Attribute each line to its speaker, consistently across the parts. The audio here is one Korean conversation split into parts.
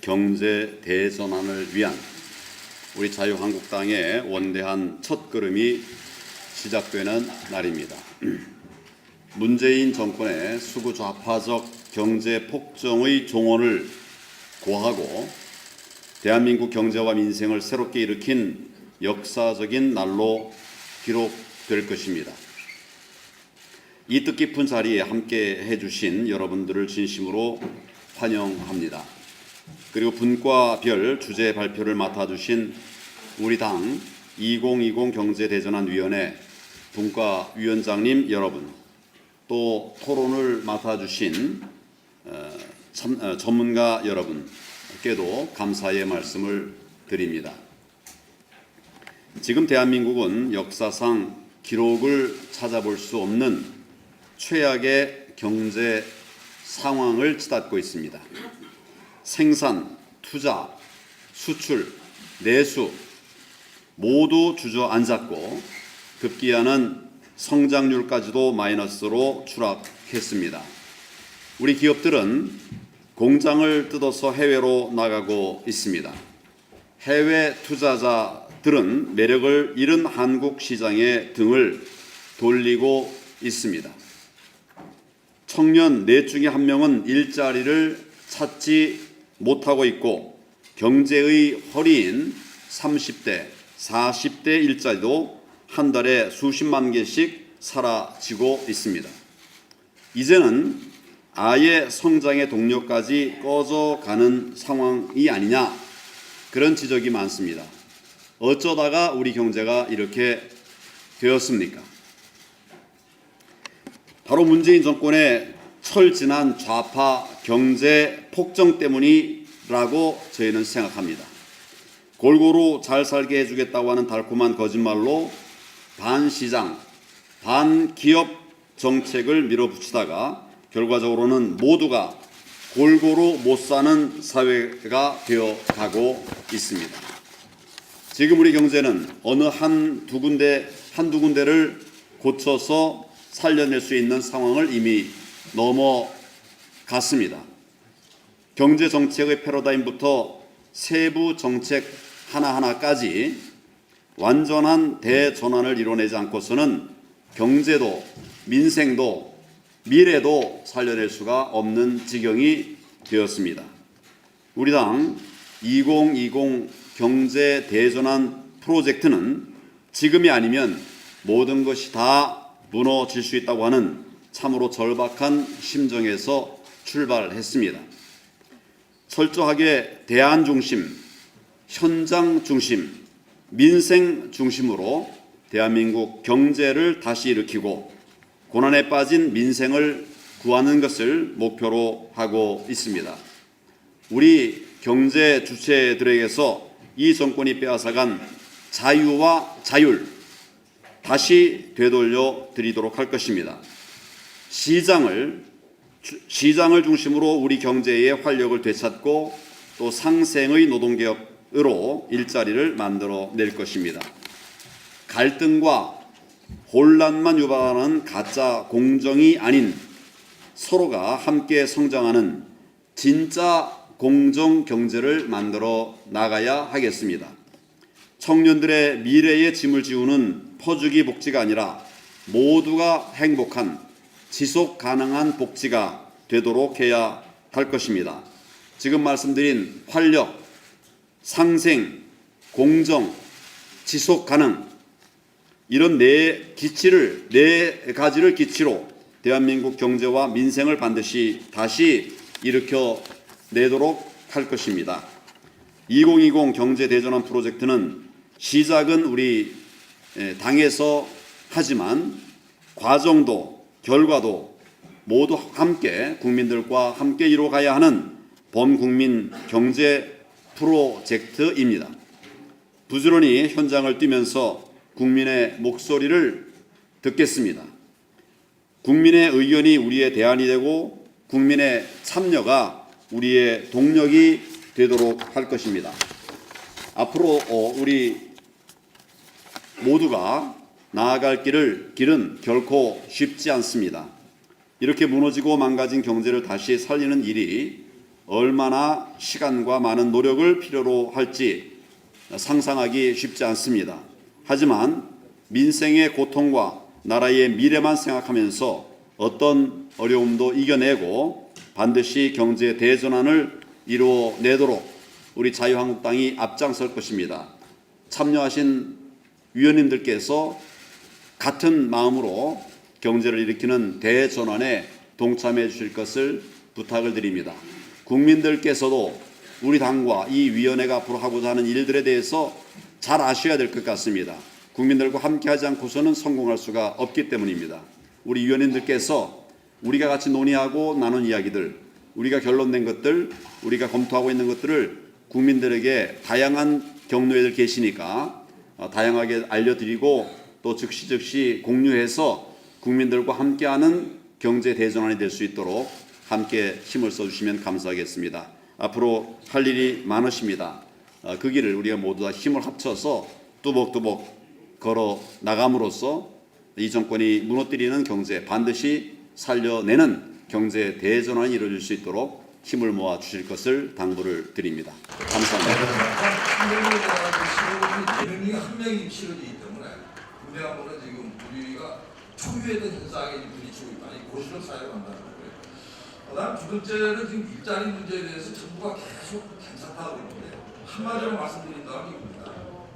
Speaker 1: 경제 대전환을 위한 우리 자유한국당의 원대한 첫걸음이 시작되는 날입니다. 문재인 정권의 수구 좌파적 경제 폭정의 종언을 고하고 대한민국 경제와 민생을 새롭게 일으킨 역사적인 날로 기록될 것입니다. 이 뜻깊은 자리에 함께 해주신 여러분들을 진심으로 환영합니다. 그리고 분과별 주제 발표를 맡아주신 우리 당 2020 경제대전환위원회 분과위원장님 여러분, 또 토론을 맡아주신 전문가 여러분께도 감사의 말씀을 드립니다. 지금 대한민국은 역사상 기록을 찾아볼 수 없는 최악의 경제 상황을 치닫고 있습니다. 생산, 투자, 수출, 내수 모두 주저앉았고 급기야는 성장률까지도 마이너스로 추락했습니다. 우리 기업들은 공장을 뜯어서 해외로 나가고 있습니다. 해외 투자자들은 매력을 잃은 한국 시장에 등을 돌리고 있습니다. 청년 넷 중에 한 명은 일자리를 찾지 못하고 있고 경제의 허리인 30대, 40대 일자리도 한 달에 수십만 개씩 사라지고 있습니다. 이제는 아예 성장의 동력까지 꺼져가는 상황이 아니냐, 그런 지적이 많습니다. 어쩌다가 우리 경제가 이렇게 되었습니까? 바로 문재인 정권의 철지난 좌파 경제 폭정 때문이라고 저희는 생각합니다. 골고루 잘 살게 해주겠다고 하는 달콤한 거짓말로 반시장, 반기업 정책을 밀어붙이다가 결과적으로는 모두가 골고루 못 사는 사회가 되어가고 있습니다. 지금 우리 경제는 어느 한두 군데를 고쳐서 살려낼 수 있는 상황을 이미 넘어갔습니다. 경제정책의 패러다임부터 세부 정책 하나하나까지 완전한 대전환을 이뤄내지 않고서는 경제도 민생도 미래도 살려낼 수가 없는 지경이 되었습니다. 우리 당 2020 경제 대전환 프로젝트는 지금이 아니면 모든 것이 다 무너질 수 있다고 하는 참으로 절박한 심정에서 출발했습니다. 철저하게 대안 중심, 현장 중심, 민생 중심으로 대한민국 경제를 다시 일으키고 고난에 빠진 민생을 구하는 것을 목표로 하고 있습니다. 우리 경제 주체들에게서 이 정권이 빼앗아간 자유와 자율 다시 되돌려 드리도록 할 것입니다. 시장을 중심으로 우리 경제의 활력을 되찾고 또 상생의 노동개혁으로 일자리를 만들어낼 것입니다. 갈등과 혼란만 유발하는 가짜 공정이 아닌 서로가 함께 성장하는 진짜 공정 경제를 만들어 나가야 하겠습니다. 청년들의 미래의 짐을 지우는 퍼주기 복지가 아니라 모두가 행복한 지속 가능한 복지가 되도록 해야 할 것입니다. 지금 말씀드린 활력, 상생, 공정, 지속 가능 이런 네 가지를 기치로 대한민국 경제와 민생을 반드시 다시 일으켜 내도록 할 것입니다. 2020 경제대전환 프로젝트는 시작은 우리 당에서 하지만 과정도 결과도 모두 함께 국민들과 함께 이루어가야 하는 범국민 경제 프로젝트입니다. 부지런히 현장을 뛰면서 국민의 목소리를 듣겠습니다. 국민의 의견이 우리의 대안이 되고 국민의 참여가 우리의 동력이 되도록 할 것입니다. 앞으로 우리 모두가 나아갈 길은 결코 쉽지 않습니다. 이렇게 무너지고 망가진 경제를 다시 살리는 일이 얼마나 시간과 많은 노력을 필요로 할지 상상하기 쉽지 않습니다. 하지만 민생의 고통과 나라의 미래만 생각하면서 어떤 어려움도 이겨내고 반드시 경제 대전환을 이루어내도록 우리 자유한국당이 앞장설 것입니다. 참여하신 위원님들께서 같은 마음으로 경제를 일으키는 대전환에 동참해 주실 것을 부탁을 드립니다. 국민들께서도 우리 당과 이 위원회가 앞으로 하고자 하는 일들에 대해서 잘 아셔야 될 것 같습니다. 국민들과 함께하지 않고서는 성공할 수가 없기 때문입니다. 우리 위원님들께서 우리가 같이 논의하고 나눈 이야기들, 우리가 결론낸 것들, 우리가 검토하고 있는 것들을 국민들에게 다양한 경로에들 계시니까 다양하게 알려드리고 또 즉시 공유해서 국민들과 함께하는 경제 대전환이 될 수 있도록 함께 힘을 써주시면 감사하겠습니다. 앞으로 할 일이 많으십니다. 그 길을 우리가 모두 다 힘을 합쳐서 뚜벅뚜벅 걸어 나감으로써 이 정권이 무너뜨리는 경제 반드시 살려내는 경제 대전환이 이루어질 수 있도록 힘을 모아 주실 것을 당부를 드립니다. 감사합니다.
Speaker 2: 대통령이 한 명이 실어지기 때문에 우리하고는 지금 우리가 초유의 현상에 부딪히고 있다. 고시적 사회로 간다는 거고요. 그다음 두 번째는 지금 일자리 문제에 대해서 정부가 계속 괜찮다고 그러는데 한마디로 말씀드린다면 이겁니다.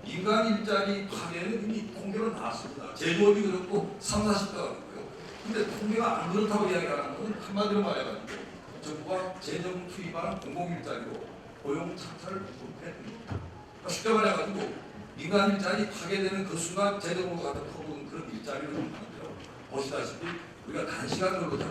Speaker 2: 인간 일자리 파괴는 이미 통계로 나왔습니다. 제조업이 그렇고 3, 40대가 그렇고요. 근데 통계가 안 그렇다고 이야기하는 것은 한마디로 말해가지고 정부가 재정 투입한 공공일자리로 고용 창출을 못했습니다. 쉽게 말해가지고 인간 일자리 파괴되는 그 순간 재정으로 갖다 퍼부은 그런 일자리를 하는데요. 보시다시피 우리가 단시간 근로자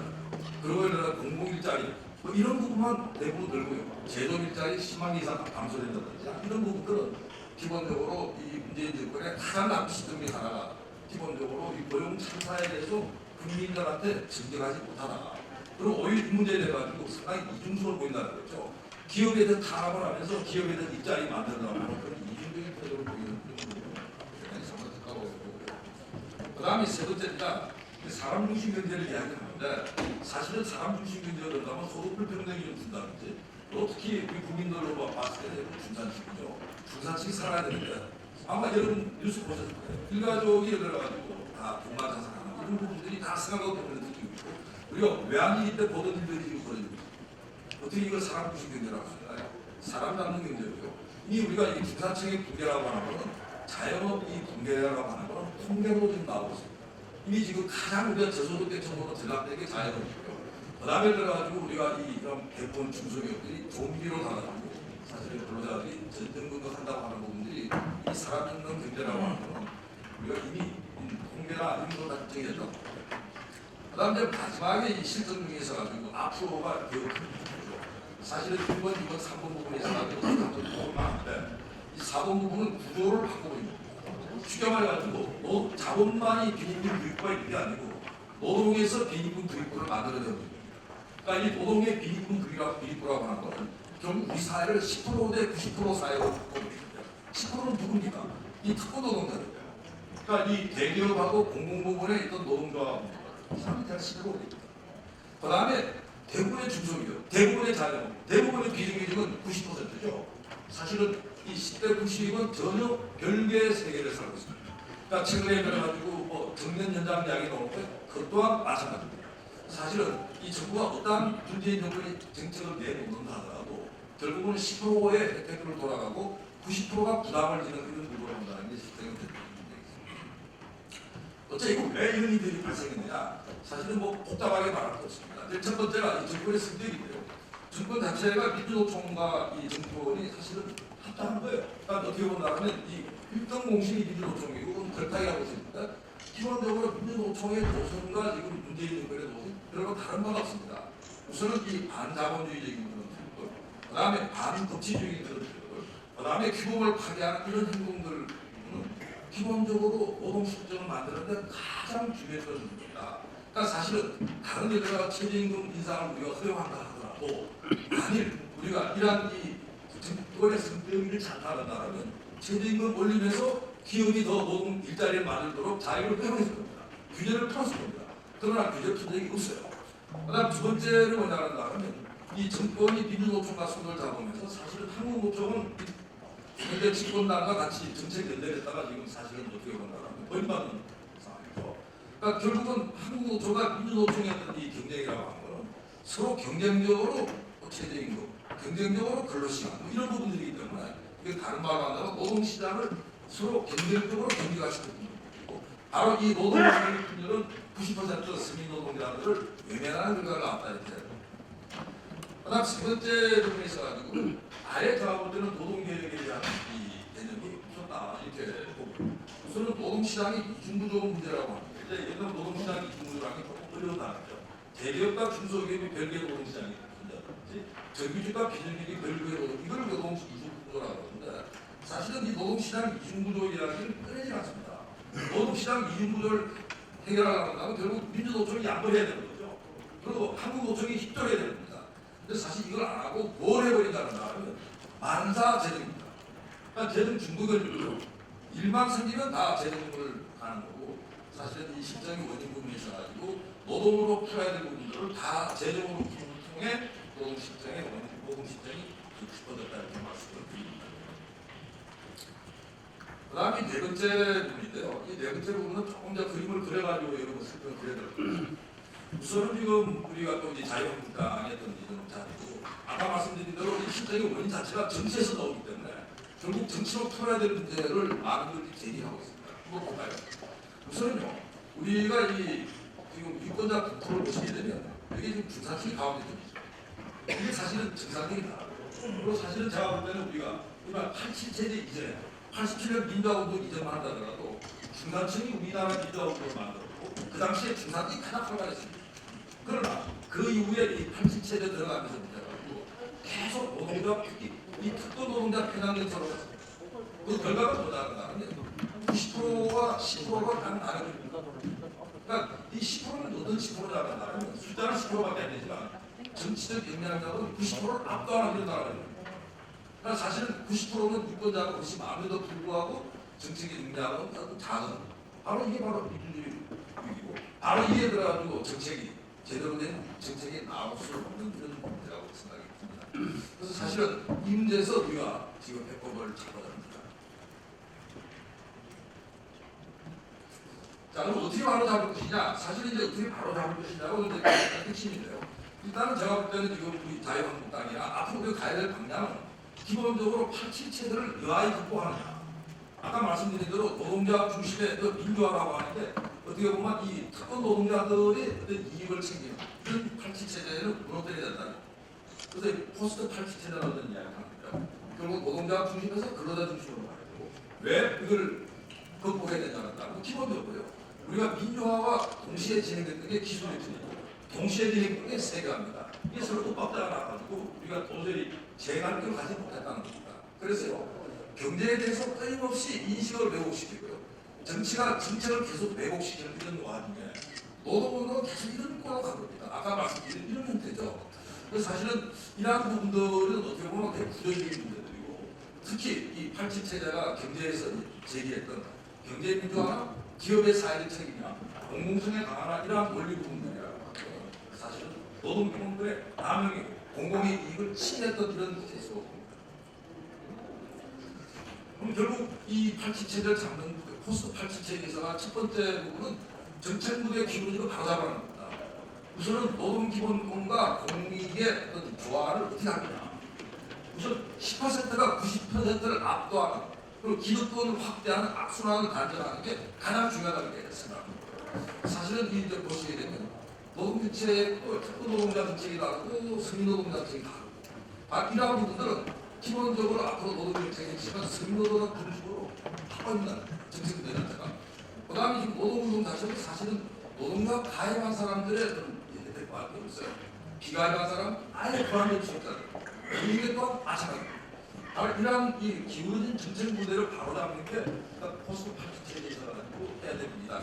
Speaker 2: 그리고 공공일자리 뭐 이런 부분만 대부분 늘고요. 제조일자리 10만 이상 감소된다든지 이런 부분들은 기본적으로 이 문재인 정권의 가장 나쁜 시점 중에 하나가 기본적으로 이 고용 참사에 대해서 국민들한테 증정하지 못하다. 그리고 오히려 이 문제에 대해 가지고 상당히 이중성을 보인다는 거죠. 기업에 대한 탄압을 하면서 기업에 대한 일자리 만들려고 하는 그런 이중적인 태도를 보이는 그런 부분을 대단히 상당하다고 보고요. 그 다음에 세 번째가 사람 중심 경제를 이야기하는데 사실은 사람 중심 경제가 된다면 소득 불평등이 좀 준다든지 또 특히 우리 국민들로 봤을 때 중산층이죠. 중산층이 살아야 되는데 아마 여러분 뉴스 보셨을 거예요. 일가족이 들어가지고 다 돈만 자산하는 이런 부분들이 다 생각하고 때문에 느끼고 있고 우리가 외환위기 때 보던 일들이 지금 벌어지고 있고 어떻게 이걸 사람 중심 경제라고 할까요? 사람 잡는 경제고요. 이미 우리가 이 중산층의 붕괴라고 하는 것은 자영업 이 붕괴라고 하는 것은 통계로 지금 나오고 있습니다. 이미 지금 가장 우리가 저소득계층으로 전락된 게 자영업이고요. 그 다음에 들어가지고 우리가 이 대부분 중소기업들이 좀비로 나가지고 사실 근로자들이 전등근도 한다고 하는 부분들이 이 사람 잡는 경제라고 하는 것은 우리가 이미 통계나 이런 걸로 다 정해졌다. 그 다음에 마지막에 이 실전 중에 있어가지고 앞으로가 더 큰 부분이죠. 사실은 1번, 2번, 3번 부분에 있어가지고 3번 부분이 많은데 이 4번 부분은 구조를 바꾸고 있는 거예요. 쉽게 말해가지고 자본만이 비인분 부익부가 있는 게 아니고 노동에서 비인분 부익부를 만들어내는 거예요. 그러니까 이 노동의 비인분 부익부라고 하는 것은 결국 우리 사회를 10% 대 90% 사회로 바꾸고 있습니다. 10%는 누굽니까? 이 특권 노동자들. 그러니까 이 대기업하고 공공부문에 있던 노동조합 이 사람이 다 10%입니다. 그 다음에 대부분의 중소기업, 대부분의 자영업, 대부분의 비정규직은 90%죠. 사실은 이 10대 90은 전혀 별개의 세계를 살고 있습니다. 그러니까 최근에 그래가지고 뭐 정년 연장 이야기 나오는데 그것 또한 마찬가지입니다. 사실은 이 정부가 어떠한 문재인 정권이 정책을 내놓는다 하더라도 결국은 10%의 혜택으로 돌아가고 90%가 부담을 지는 그런 구조로 한다는 게 실제로 문제입니다. 어째 이거 왜 이런 일들이 발생했느냐? 사실은 뭐 복잡하게 말할 거 없습니다. 첫 번째가 이 정권의 성격인데요. 정권 자체가 민주노총과 이 정권이 사실은 합당한 거예요. 그러니까 어떻게 본다면 이 1등 공신이 민주노총이고 그건 결탁이라고 있습니다. 기본적으로 민주노총의 노선과 지금 문재인 정권의 노선 별로 다른 바가 없습니다. 우선은 이 반자본주의적인 그런 행동들, 그 다음에 반법치주의적인 그런 행동들, 그 다음에 규범을 파괴하는 이런 행동들은 기본적으로 노동실정을 만드는 데 가장 중요했던 겁니다. 그러니까 사실은 다른 데다가 최저임금 인상을 우리가 허용한다 하더라도 만일 우리가 이러한 이 정권의 성격을 찬탈한다면 최저임금 올리면서 기업이 더 노동 일자리를 만들도록 자유를 허용했을 겁니다. 규제를 풀었을 겁니다. 그러나 규제를 푼 적이 없어요. 그다음 두 번째는 뭐냐 하면 이 정권이 민주노총과 손을 잡으면서 사실은 한국노총은 현재 집권당과 같이 정책 연대를 했다가 지금 사실은 어떻게 본다면 버림받는 상황이죠. 그러니까 결국은 한국노총과 민주노총의 어떤 이 경쟁이라고 하는 거는 서로 경쟁적으로 최저임금, 경쟁적으로 근로시간 뭐 이런 부분들이기 때문에 이게 다른 말로 한다면 노동시장을 서로 경쟁적으로 경쟁화시키는 부분이고 바로 이 노동시장의 분열은 90% 서민 노동자들을 외면하는 결과를 낳았다 이렇게. 그다음 세 번째 부분에 있어가지고 아예 제가 볼 때는 노동개혁에 대한 이 개념이 없었다 이렇게 보고 우선은 노동시장이 이중구조 문제라고 합니다. 이제 옛날 노동시장이 이중구조라는 게 조금 어려운 단어죠. 대기업과 중소기업이 별개의 노동시장이 존재하든지 정규직과 비정규직이 별개의 노동 이걸 노동 이중구조라고 하는데 사실은 이 노동시장 이중구조 이야기를 꺼내지 않습니다. 노동시장 이중구조를 해결하려고 한다면 결국 민주노총이 양보해야 되는 거죠. 그리고 한국노총이 협조해야 되는 겁니다. 근데 사실 이걸 안 하고 뭘 해버린다는 말은 만사 재정입니다. 그러니까 재정 중국은 일만 생기면 다 재정을 가는 거고 사실은 이 실정이 원인 부분이 있어가지고 노동으로 풀어야 될 부분들을 다 재정으로 통해 노동 실정의 원인, 노동 실정이 깊어졌다 이렇게 말씀을 드립니다. 그 다음에 네 번째 부분인데요. 이 네 번째 부분은 조금 더 그림을 그려가지고 여러분 설명을 드려야 될 겁니다. 우선은 지금 우리가 또 이제 자유한국당의 어떤 이런 자리고 아까 말씀드린 대로 이 실정의 원인 자체가 정치에서 나오기 때문에 결국 정치로 풀어야 될 문제를 많은 분들이 제기하고 있습니다. 한번 볼까요? 우선은요, 우리가 이 지금 유권자 국토를 보시게 되면 이게 지금 중산층이 가운데 쪽이죠. 이게 사실은 정상적인 나라고. 그리고 사실은 제가 볼 때는 우리가 87세대 이전에 87년 민주화운동 이전만 한다더라도 중산층이 우리나라 민주화운동을 만들었고 그 당시에 중산층이 가장 활발했습니다. 그러나 그 이후에 이 87세대 들어가면서 문제가지고 계속 노동자 특히 이 특권 노동자 편향적으로 갔습니다. 그 결과가 뭐냐면 90%와 10%가 단 다릅니다. 그러니까 이 10%는 어떤 10%냐면 나라면 숫자는 10%밖에 안 되지만 정치적 영향력은 90%를 압도하는 그런 나라입니다. 그러니까 사실은 90%는 유권자가 훨씬 많음에도 불구하고 정책의 능력은 작은 바로 이게 바로 민주주의이고 바로 이에 들어가지고 정책이 제대로 된 정책이 나올 수 없는 그런 문제라고 생각이 듭니다. 그래서 사실은 이 문제에서 우리가 지금 해법을 찾아야 합니다. 자, 그럼 어떻게 바로 잡을 것이냐? 사실 이제 어떻게 바로 잡을 것이냐고 이제 핵심인데요. 일단은 제가 볼 때는 지금 우리 자유한국당이나 앞으로 우리가 가야 될 방향은 기본적으로 87체제를 여하히 극복하느냐. 아까 말씀드린 대로 노동자 중심의 그 민주화라고 하는데 어떻게 보면 이 특권 노동자들의 어떤 이익을 챙기는 이런 87체제는 무너뜨려야 된다. 그래서 포스트 87체제라는 이야기를 합니다. 결국 노동자 중심에서 근로자 중심으로 가야 되고 왜 이걸 극복해야 되냐는 기본적으로요. 우리가 민주화와 동시에 진행됐던 게 기술혁신이고 동시에 진행됐던 게 세계화입니다. 이게 서로 똑같지 않아가지고 우리가 도저히 재간격을 가지 못했다는 겁니다. 그래서요. 경제에 대해서 끊임없이 인식을 왜곡시키고요. 정치가 정책을 계속 왜곡시키는 이런 와중에 노동운동은 계속 이런 꼴로 간 겁니다. 아까 말씀드린 이런 형태죠. 그래서 사실은 이러한 부분들은 어떻게 보면 되게 구조적인 문제들이고 특히 이 87체제가 경제에서 제기했던 경제민주화, 기업의 사회적 책임이나 공공성의 강화나 이러한 원리 부분들이라고 사실은 노동조합들의 남용이 공공의 이익을 침해했던 이런 케이스로 봅니다. 그럼 결국 이 87체제를 잡는 포스트 87체제에서가 첫 번째 부분은 정책무대 기본으로 바로 잡아가는 겁니다. 우선은 노동기본권과 공익의 어떤 조화를 어떻게 하느냐. 우선 10%가 90%를 압도하는 그리고 기득권을 확대하는 악순환을 단절하는 게 가장 중요하다고 생각합니다. 사실은 이제 보시게 되면 노동정책, 특구 노동자 정책이 다르고 서민 노동자 정책이 다르고 이러한 부분들은 기본적으로 앞으로 노동정책이 있지만 서민 노동자 분식으로 바꿔준다는 정책들 자체가. 그 다음에 지금 노동운동 자체도 사실은 노동자 가입한 사람들의 어떤 혜택과 없어요. 비가입한 사람 아예 불안할 수 없다는 이게 또한 마찬가지입니다. 바로 이러한 이 기울어진 정책 무대를 바로잡는 게 포스트 파트 체제에서 가지고 해야 됩니다.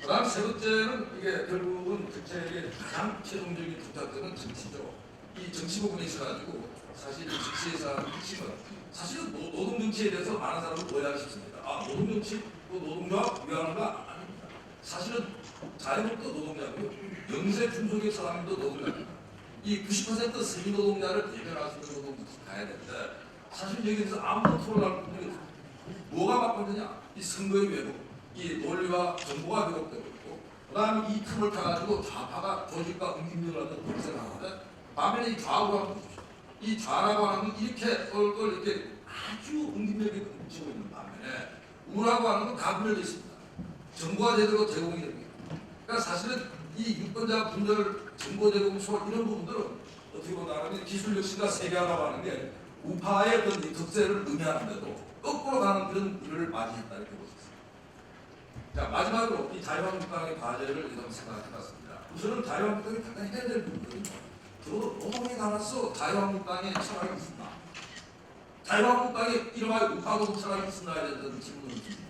Speaker 2: 그 다음 세 번째는 이게 결국은 정책의 가장 최종적인 부탁들은 정치죠. 이 정치 부분에 있어가지고 사실 이 정치에서 하는 핵심은 사실은 노동 정치에 대해서 많은 사람들 오해하기 쉽습니다. 아, 노동 정치, 노동조합 위하는 거 아닙니다. 사실은 자유롭도 노동자고요. 영세 중소기업 사람도 노동자입니다. 이 90% 서민 노동자를 대변할 수 있는 노동부터 가야 되는데 사실 여기서 아무도 토론할 분이 없어요. 뭐가 바뀌느냐? 이 선거의 왜곡, 이 논리와 정보가 왜곡되고 있고 그 다음에 이 틈을 타가지고 좌파가 조직과 응집력을 하는 politi을 하는데 반면에 이 좌우라고 하는 거죠. 이 좌라고 하는 건 이렇게 똘똘 이렇게 아주 응집력이 넘치고 있는 반면에 우라고 하는 건 다 분열되어 있습니다. 정보가 제대로 제공이 됩니다. 그러니까 사실은 이 유권자 분열, 정보 제공 소 이런 부분들은 어떻게 보면 기술 혁신과 세계화라고 하는 게 우파의 어떤 이 덕세를 의미하는데도 거꾸로 가는 그런 일을 맞이했다 이렇게 볼 수 있습니다. 자, 마지막으로 이 자유한국당의 과제를 이렇게 생각해봤습니다. 우선은 자유한국당이 당연히 해야 될 부분들은요. 적어도 노동에 관해서 자유한국당의 철학이 있습니다. 자유한국당이 이름하여 우파노동 철학이 있었나에 대한 질문을 드립니다.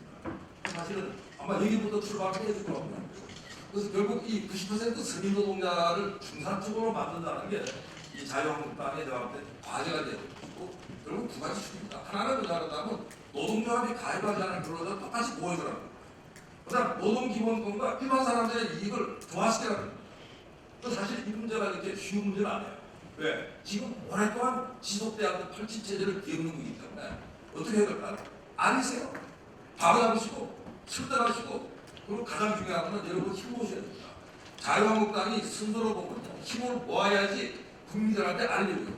Speaker 2: 사실은 아마 여기부터 출발해야 될 거라고 합니다. 그래서 결국 이 90% 서민 노동자를 중산층으로 만든다는 게 이 자유한국당의 제가 볼 때 과제가 되고 결국 두 가지 축입니다. 하나는 뭐냐면 노동조합이 가입하지 않은 근로자 똑같이 보호해주라는 겁니다. 그 다음 노동기본권과 일반 사람들의 이익을 조화시키라는 겁니다. 사실 이 문제가 이렇게 쉬운 문제는 아니에요. 왜? 지금 오랫동안 지속돼왔던 87체제를 기억는 거기 때문에 어떻게 해야 될까요? 아니세요. 바로 잡으시고 철저하시고 그리고 가장 중요한 건 여러분 힘 모셔야 됩니다. 자유한국당이 순서로 보면 힘을 모아야지 국민들한테 알리고요.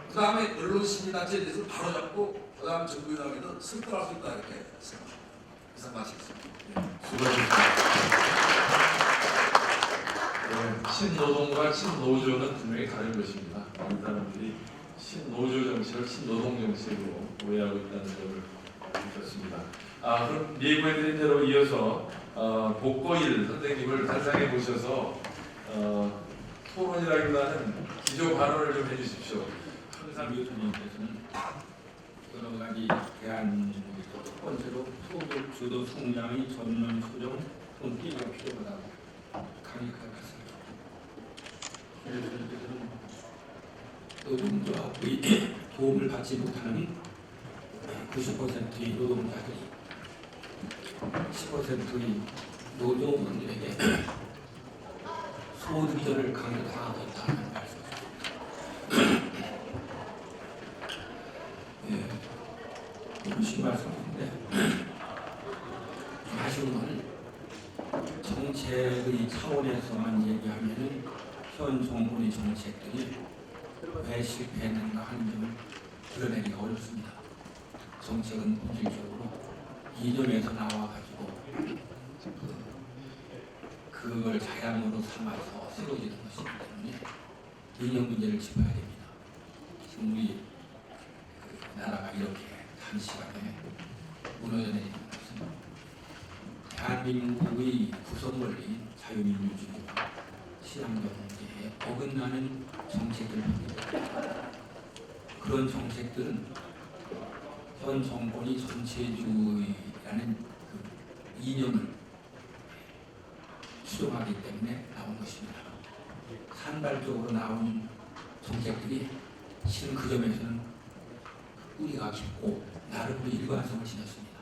Speaker 2: 그 다음에 언론 시민단체에 대해서 바로 잡고 그 다음 정부에 나가서 설득할 수 있다 이렇게 생각합니다. 이상 마치겠습니다.
Speaker 3: 수고하셨습니다. 네, 친노동과 친노조는 분명히 다른 것입니다. 많은 사람들이 친노조 정책을 친노동 정책으로 오해하고 있다는 점을 느꼈습니다. 그럼 예고해드린 대로 이어서 복고일 선생님을 단상에 모셔서 토론이라기보다는 기조 발언을 좀 해주십시오. 항상
Speaker 4: 교수님께서는 여러 가지 대한민국에서 첫 번째로 소득 주도 성장의 전면 수정 손길가 필요하다고 강력하셨습니다. 교수님께서는 노동조합의 도움을 받지 못하는 90%의 노동자들이 10%의 노조원들에게 소득 이전을 강요당하고 있다는 말씀이십니다. 무슨 말씀인데 아쉬운 건 정책의 차원에서만 얘기하면은 현 정부의 정책들이 왜 실패했는가 하는 점을 드러내기가 어렵습니다. 정책은 본질적으로 이념에서 나와가지고 그걸 자양으로 삼아서 세워지는 것이기 때문에 이념 문제를 짚어야 됩니다. 지금 우리 나라가 이렇게 단시간에 무너져내는 것은 대한민국의 구성 원리인 자유민주주의와 시장경제에 어긋나는 정책들을 합니다. 그런 정책들은 현 정권이 전체주의라는 그 이념을 추종하기 때문에 나온 것입니다. 산발적으로 나온 정책들이 실은 그 점에서는 뿌리가 깊고 나름의 일관성을 지녔습니다.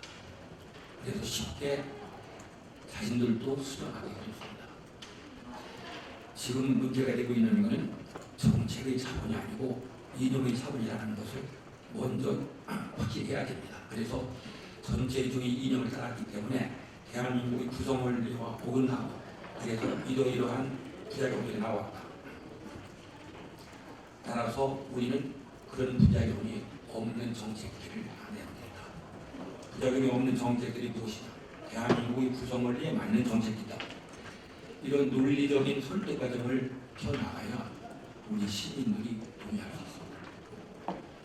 Speaker 4: 그래서 쉽게 자신들도 수정하기 어렵습니다. 지금 문제가 되고 있는 것은 정책의 차원이 아니고 이념의 차원이라는 것을 먼저 확실해야 됩니다. 그래서 전체주의 이념을 따랐기 때문에 대한민국의 구성 원리와 어긋나고 그래서 이러이러한 부작용들이 나왔다. 따라서 우리는 그런 부작용이 없는 정책들을 안해야 된다. 부작용이 없는 정책들이 무엇이냐? 대한민국의 구성 원리에 맞는 정책이다. 이런 논리적인 설득 과정을 펴나가야 우리 시민들이 동의할 수 있습니다.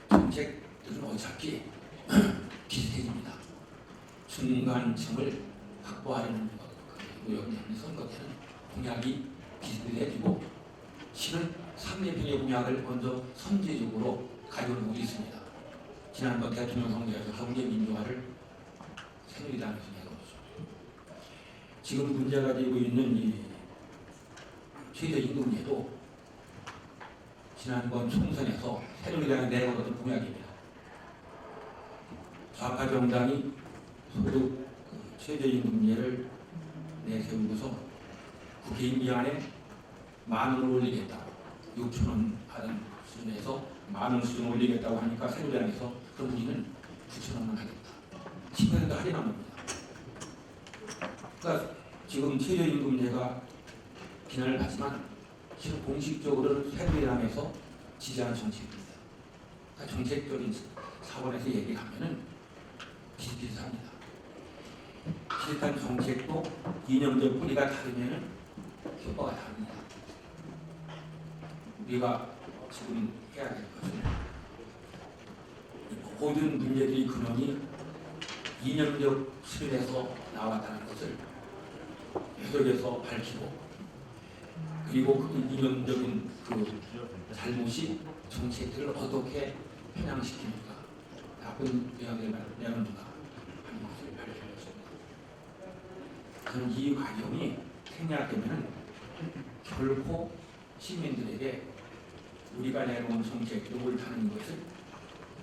Speaker 4: 정책들은 어차피 비슷해집니다. 중간층을 확보하는 노력 때문에 선거 때는 공약이 비슷해지고 실은 상대편의 공약을 먼저 선제적으로 가져오고 있습니다. 지난번 대통령 선거에서 경제민주화를 새누리당에서 내걸었습니다. 지금 문제가 되고 있는 이 최저임금제도 지난번 총선에서 새누리당이 내걸었던 공약입니다. 좌파 정당이 소득 최저임금제를 내세우고서 국회인 기한에 10,000원을 올리겠다고 6,000원 하던 수준에서 10,000원 수준 올리겠다고 하니까 새누리당에서 그럼 우리는 9,000원만 하겠다. 10% 할인한 겁니다. 그러니까 지금 최저임금제가 비난을 받지만 실은 공식적으로는 새누리당에서 지지하는 정책입니다. 그러니까 정책적인 사원에서 얘기하면은 비슷비슷합니다. 비슷한 정책도 이념적 뿌리가 다르면은 효과가 다릅니다. 우리가 지금 해야 될 것은 모든 문제들이 근원이 이념적 수준에서 나왔다는 것을 해석해서 밝히고 그리고 그 이념적인 그 잘못이 정책들을 어떻게 편향시키는가 나쁜 영향을 내는가 하는 것을 밝혀냈습니다. 저는 이 과정이 생략되면 결코 시민들에게 우리가 내놓은 정책이 옳다는 것을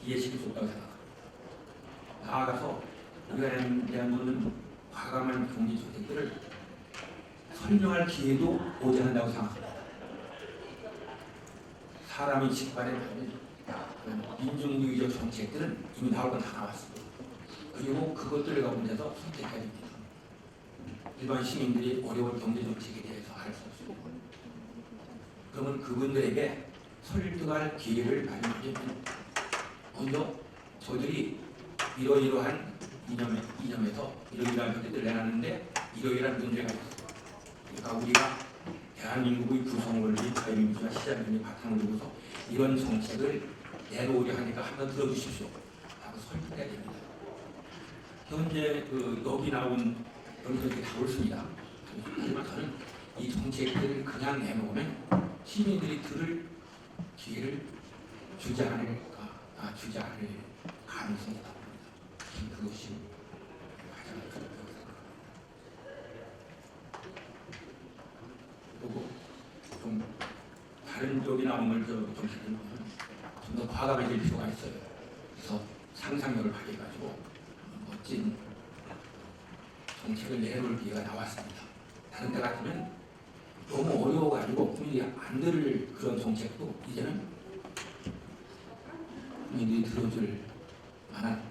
Speaker 4: 이해시킬 수 없다고 생각합니다. 나아가서 우리가 내놓는 과감한 경제 정책들을 설명할 기회도 오지 않는다고 생각합니다. 사람이 직관에 맞는 민중주의적 정책들은 이미 나올 건 다 나왔습니다. 그리고 그것들을 가운데서 선택해야 됩니다. 일반 시민들이 어려운 경제 정책에 대해서 알 수 없습니다. 그러면 그분들에게 설득할 기회를 마련하려면 먼저 저들이 이러이러한 이념에서 이러이러한 정책들을 내놨는데 이러이러한 문제가 있습니다. 그러니까 우리가 대한민국의 구성원리 자유민주주의와 시장민주주의 바탕을 두고서 이런 정책을 내놓으려 하니까 한번 들어주십시오 라고 설득해야 됩니다. 현재 여기 나온 정책이 다 옳습니다. 하지만 저는 이 정책들을 그냥 내놓으면 시민들이 들을 기회를 주지 않을 가능성이 있다 봅니다. 그것이 가장 큰 생각입니다. 그리고 좀 다른 쪽이 나오는 정책을 보면 좀 더 과감해질 필요가 있어요. 그래서 상상력을 발휘해가지고 멋진 정책을 내놓을 기회가 나왔습니다. 다른 데 같으면 너무 어려워가지고 국민이 안 들을 그런 정책도 이제는 국민들이 들어줄 만한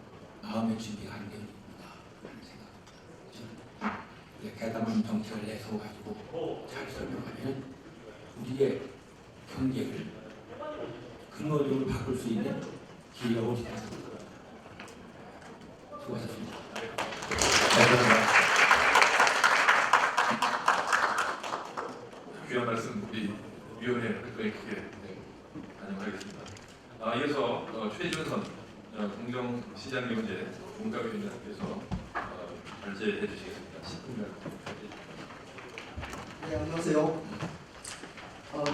Speaker 4: 마음의 준비가 안 되어있다 하는 생각입니다. 저는 대담한 정책을 내세워가지고 잘 설명하면 우리의 경제를 근원적으로 바꿀 수 있는 기회가 오지 않습니다. 수고하셨습니다.
Speaker 3: 귀한 말씀 우리 위원회 활동에 크게 반영하겠습니다. 이어서 최준선 공정시장경제 문과위원님께서 발제해 주시겠습니다. 10분간.
Speaker 5: 네, 안녕하세요.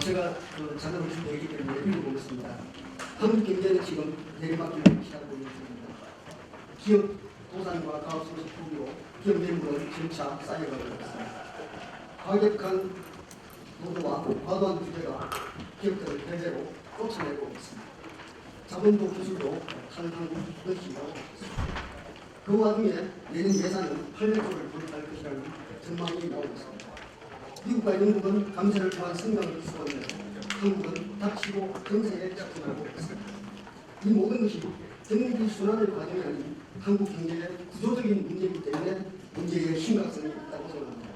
Speaker 5: 제가 자료를 준비했기 때문에 읽어보겠습니다. 한국 경제는 지금 내리막길을 시작하고 있습니다. 기업 도산과 가압소득 부로 기업 뇌물은 점차 쌓여가고 있습니다. 과격한 노조와 과도한 규제가 기업들을 대대로 쫓아내고 있습니다. 자본도 기술도 탄탄히 넓히고 있습니다. 그 와중에 내년 예산은 800조를 돌파할 것이라는 전망이 나오고 있습니다. 미국과 영국은 감세를 통한 성장을 이끌어내고 한국은 닥치고 정세에 접근하고 있습니다. 이 모든 것이 경기 순환의 과정이 아닌 한국 경제의 구조적인 문제이기 때문에 문제의 심각성이 있다고 생각합니다.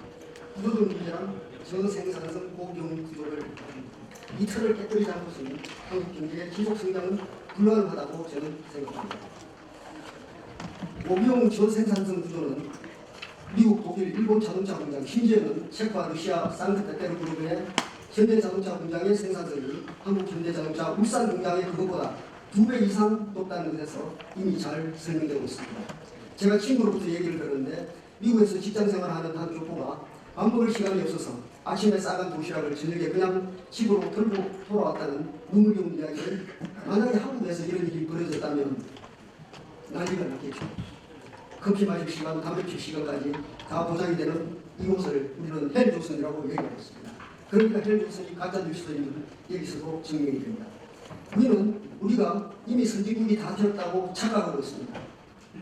Speaker 5: 구조적 문제란 저생산성 고경 구조를 이 틀을 깨뜨리지 않고서는 한국 경제의 지속 성장은 불가능하다고 저는 생각합니다. 고비용 저생산성 구조는 미국, 독일, 일본 자동차 공장, 심지어는 체코와 러시아 상트페테르부르크의 현대자동차 공장의 생산성이 한국 현대자동차 울산 공장의 그것보다 2배 이상 높다는 것에서 이미 잘 설명되고 있습니다. 제가 친구로부터 얘기를 들었는데 미국에서 직장생활하는 한 교포가 밥 먹을 시간이 없어서 아침에 싸간 도시락을 저녁에 그냥 집으로 들고 돌아왔다는 눈물겨운 이야기를 만약에 한국에서 이런 일이 벌어졌다면 난리가 났겠죠. 커피 마실 시간, 담배 필 시간까지 다 보장이 되는 이곳을 우리는 헬조선이라고 얘기하고 있습니다. 그러니까 헬조선이 가짜 뉴스인 여기서도 증명이 됩니다. 우리가 이미 선진국이 다 되었다고 착각하고 있습니다.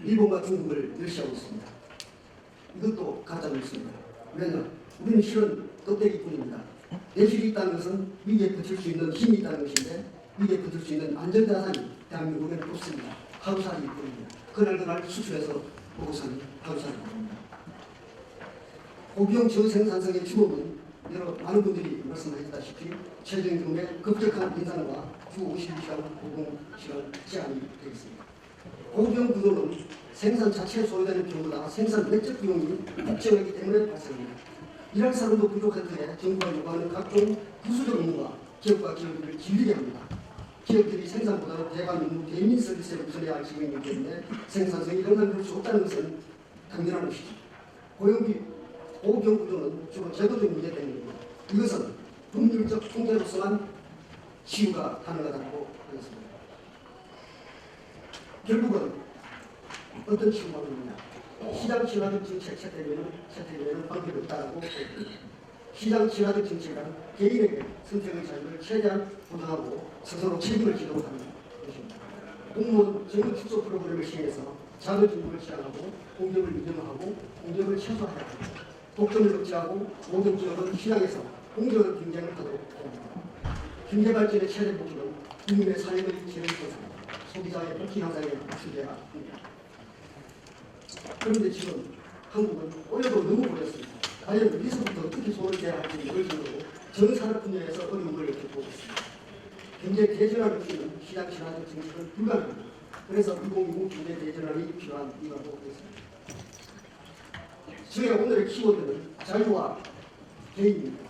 Speaker 5: 일본과 중국을 멸시하고 있습니다. 이것도 가짜 뉴스입니다. 왜냐? 우리는 실은 껍데기뿐입니다. 내실이 있다는 것은 위기에 버틸 수 있는 힘이 있다는 것인데 위기에 버틸 수 있는 안전자산이 대한민국에는 없습니다. 하루살이 뿐입니다. 그날 수출해서 먹고 사는 하루살이 뿐입니다. 고비용 저생산성의 주범은 여러 많은 분들이 말씀하셨다시피 최저임금의 급격한 인상과 주 52시간 노동시간 제한이 되겠습니다. 고비용 구조는 생산 자체에 소요되는 비용보다 생산 외적 비용이 국제이기 때문에 발생합니다. 일할 사람도 부족한 터에 정부가 요구하는 각종 부수적 업무가 기업과 기업들을 길리게 합니다. 기업들이 생산보다는 대관 업무, 대민 서비스를 우선해야 할 지경이기 때문에 생산성이 향상될 수 없다는 것은 당연한 것이죠. 고비용 구조는 주로 제도적 문제 때문입니다. 이것은 법률적 통제로서만 치유가 가능하다고 하겠습니다. 결국은 어떤 치유가 있느냐? 시장 친화적 정책 채택에는 방법이 없다고 보입니다. 시장 친화적 정책은 개인에게 선택의 자유를 최대한 보장하고 스스로 책임을 지도록 하는 것입니다. 공무원 정규 축소 프로그램을 시행해서 자율주행을 제한하고 공정을 인정하고 공정을 최소화해야 합니다. 독점을 억제하고 모든 기업은 시장에서 공정한 경쟁을 하도록 합니다. 경제발전의 최대 목적은 국민의 삶의 질을 개선, 소비자의 복지 향상에 주제가 합니다. 그런데 지금 한국은 오히려 너무 어렵습니다. 과연 어디서부터 어떻게 손을 대야 할지 모를 정도로 전 산업 분야에서 어려움을 겪고 있습니다. 경제 대전환을 이끄는 시장 친화적 정책은 불가능합니다. 그래서 2020 경제 대전환이 필요한 이유라고 보겠습니다. 저희 오늘의 키워드는 자유와 개인입니다.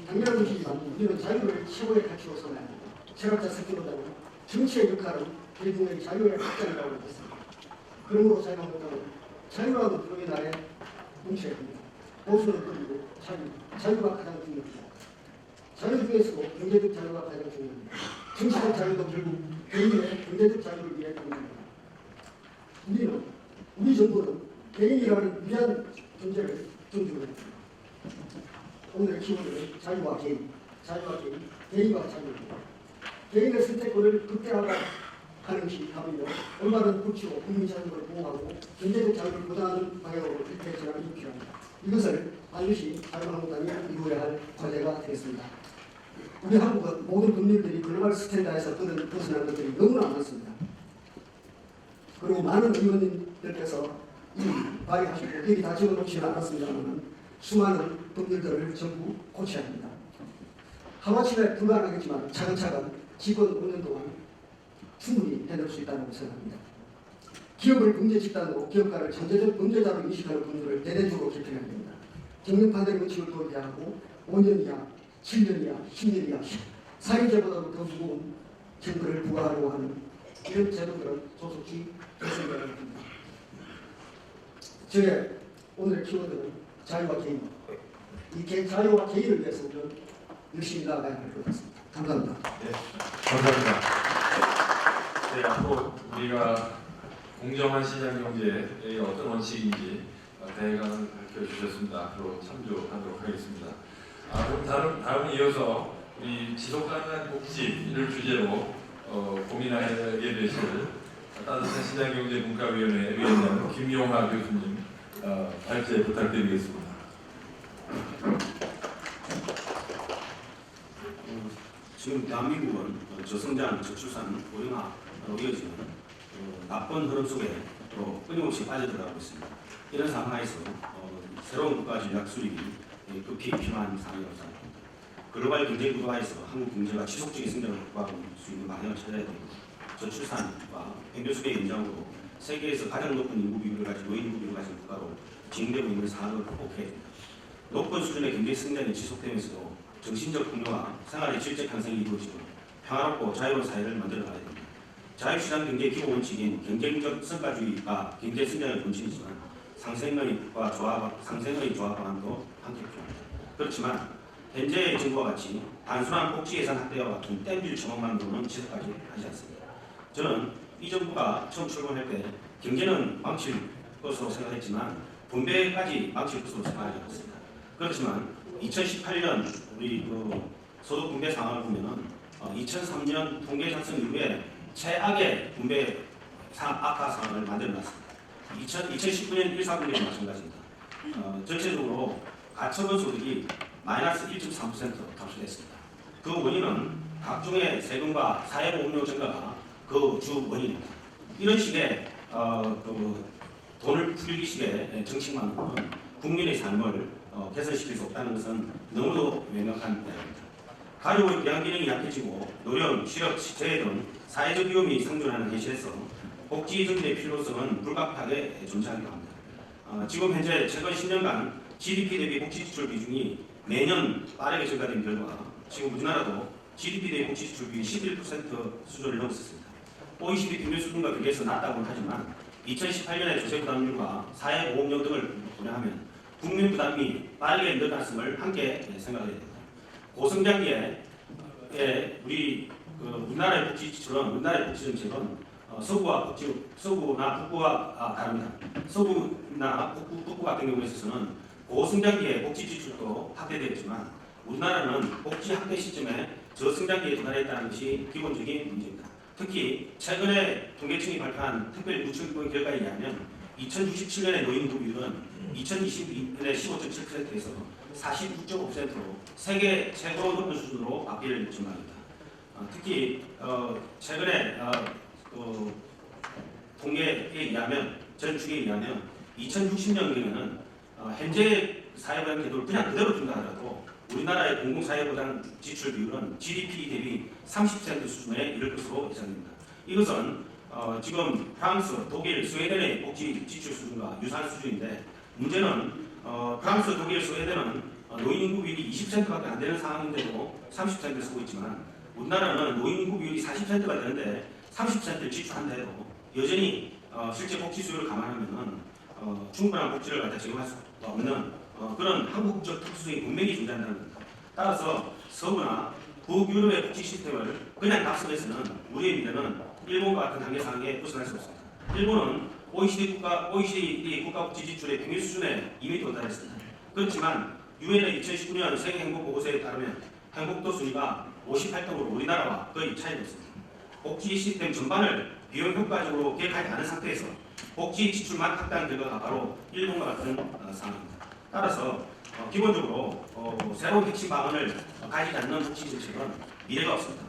Speaker 5: 당연한 것이지만 우리는 자유를 최고의 가치로 삼아야 합니다. 철학자 스피노자는 정치의 역할은 대중의 자유의 확장이라고 했습니다. 그러므로 자유한국당은 자유라는 부르기 나에 뭉쳐야 합니다. 보수는 그리고 자유가 가장 중요합니다. 자유 중에서도 경제적 자유가 가장 중요합니다. 정치적 자유도 결국 개인의 경제적 자유를 위해 중요합니다. 우리 정부는 개인이라는 위대한 존재를 존중합니다. 오늘의 키워드는 자유와 개인, 개인과 자유입니다. 개인의 선택권을 극대화하는 것이 답이며 올바른 조치로 국민 자유를 보호하고 경제적 자유를 보장하는 방향으로 일대 전환이 필요합니다. 이것을 반드시 자유한국당이 이루어야 할 과제가 되겠습니다. 우리 한국은 모든 법률들이 글로벌 스탠다드에서 벗어난 것들이 너무나 많습니다. 그리고 많은 의원님들께서 발의하시고 여기 다 적어놓지는 않았습니다만 수많은 법률들을 전부 고쳐야 합니다. 하루아침에 불가능하겠지만 차근차근 집권 5년 동안 충분히 해낼 수 있다고 생각합니다. 기업을 범죄 집단으로 기업가를 전제적 범죄자로 인식하는 법률을 대대적으로 개편해야 됩니다. 정명판대 원칙을 도입해야 하고 5년 이하, 7년 이하, 10년 이하, 살인죄보다도 더 무거운 형벌을 부과하려고 하는 이런 제도들은 조속히 개선되어야 합니다. 저의 오늘의 키워드는 자유와 개인. 이 자유와 개인을 위해서 우리는 열심히 나아가야 할 것 같습니다. 감사합니다.
Speaker 3: 네, 감사합니다. 네, 앞으로 우리가 공정한 시장 경제의 어떤 원칙인지 대강을 밝혀주셨습니다. 앞으로 참조하도록 하겠습니다. 그럼 다음에 이어서 우리 지속가능한 복지를 주제로 고민하게 되실 따뜻한 시장경제문화위원회 위원장 김용하 교수님 발제 부탁드리겠습니다.
Speaker 6: 지금 대한민국은 저성장, 저출산, 고령화로 이어지는 나쁜 흐름 속에 또 끊임없이 빠져들어가고 있습니다. 이런 상황에서 새로운 국가 전략 수립이 급히 필요한 상황이라고 생각합니다. 글로벌 경제 구도화에서 한국 경제가 지속적인 성장을 확보할 수 있는 방향을 찾아야 되고 저출산과 평균수배 연장으로 세계에서 가장 높은 인구 비율을 가진 노인 인구 비율을 가진 국가로 진행되고 있는 상황을 극복해 높은 수준의 경제 성장이 지속되면서도 정신적 풍요와 생활의 질적 향상이 이루어지고 평화롭고 자유로운 사회를 만들어 가야 됩니다. 자유시장 경제의 기본 원칙인 경쟁적 성과주의가 경제 성장의 본질이지만 상생의 조합 방안도 함께 필요합니다. 그렇지만 현재의 정부와 같이 단순한 복지 예산 확대와 같은 땜질 정책만으로는 지속하지 하지 않습니다. 저는 이 정부가 처음 출범할 때 경제는 망칠 것으로 생각했지만 분배까지 망칠 것으로 생각하지 않았습니다. 그렇지만 2018년 우리 소득 분배 상황을 보면은 2003년 통계 작성 이후에 최악의 분배 악화 상황을 만들어놨습니다. 2019년 1·4분기도 마찬가지입니다. 전체적으로 가처분 소득이 마이너스 1.3% 감소됐습니다. 그 원인은 각종의 세금과 사회보험료 증가가 그 주 원인입니다. 이런 식의 돈을 풀기식의 정책만으로는 국민의 삶을 개선시킬 수 없다는 것은 너무도 명확한 이야기입니다. 가족의 부양 기능이 약해지고 노령, 취업, 재해 등 사회적 위험이 상존하는 현실에서 복지 정책의 필요성은 불가피하게 존재하기도 합니다. 지금 현재 최근 10년간 GDP 대비 복지 지출 비중이 매년 빠르게 증가된 결과 지금 우리나라도 GDP 대비 복지 지출 비율이 11% 수준을 넘었습니다. OECD 평균 수준과 비교해서 낮다고는 하지만 2018년에 조세 부담률과 사회보험료 등을 고려하면 국민 부담이 빠르게 늘어날 것을 함께 생각해야 됩니다. 고성장기에 우리나라의 복지 지출은 우리나라의 복지 정책은 서부나 북부와 다릅니다. 서부나 북부 같은 경우에 있어서는 고성장기에 복지 지출도 확대되었지만 우리나라는 복지 확대 시점에 저성장기에 도달했다는 것이 기본적인 문제입니다. 특히 최근에 통계청이 발표한 특별 구청본 결과에 의하면 2067년의 노인 인구 비율은 2022년의 15.7%에서 49.5%로 세계 최고 높은 수준으로 바뀔 전망입니다. 특히 최근에 통계에 의하면 전축에 의하면 2060년경에는 현재 사회보장 제도를 그냥 그대로 둔다 하더라도 우리나라의 공공사회보장 지출 비율은 GDP 대비 30% 수준에 이를 것으로 예상됩니다. 이것은 지금 프랑스, 독일, 스웨덴의 복지 지출 수준과 유사한 수준인데 문제는 프랑스, 독일, 스웨덴은 노인 인구 비율이 20%밖에 안 되는 상황인데도 30%를 쓰고 있지만 우리나라는 노인 인구 비율이 40%가 되는데 30%를 지출한다 해도 여전히 실제 복지 수요를 감안하면 충분한 복지를 갖다 제공할 수 없는 그런 한국적 특수성이 분명히 존재한다는 겁니다. 따라서 서구나 북유럽의 복지 시스템을 그냥 낙선해서는 우리의 미래는 일본과 같은 단계 상황에 벗어날 수 없습니다. 일본은 OECD 국가 복지 지출의 평균 수준에 이미 도달했습니다. 그렇지만 유엔의 2019년 세계 행복 보고서에 따르면 행복도 순위가 58등으로 우리나라와 거의 차이가 없습니다. 복지 시스템 전반을 비용 효과적으로 계획하지 않은 상태에서 복지 지출만 확대한 결과가 바로 일본과 같은 상황입니다. 따라서 기본적으로 새로운 핵심 방안을 가지지 않는 복지 정책은 미래가 없습니다.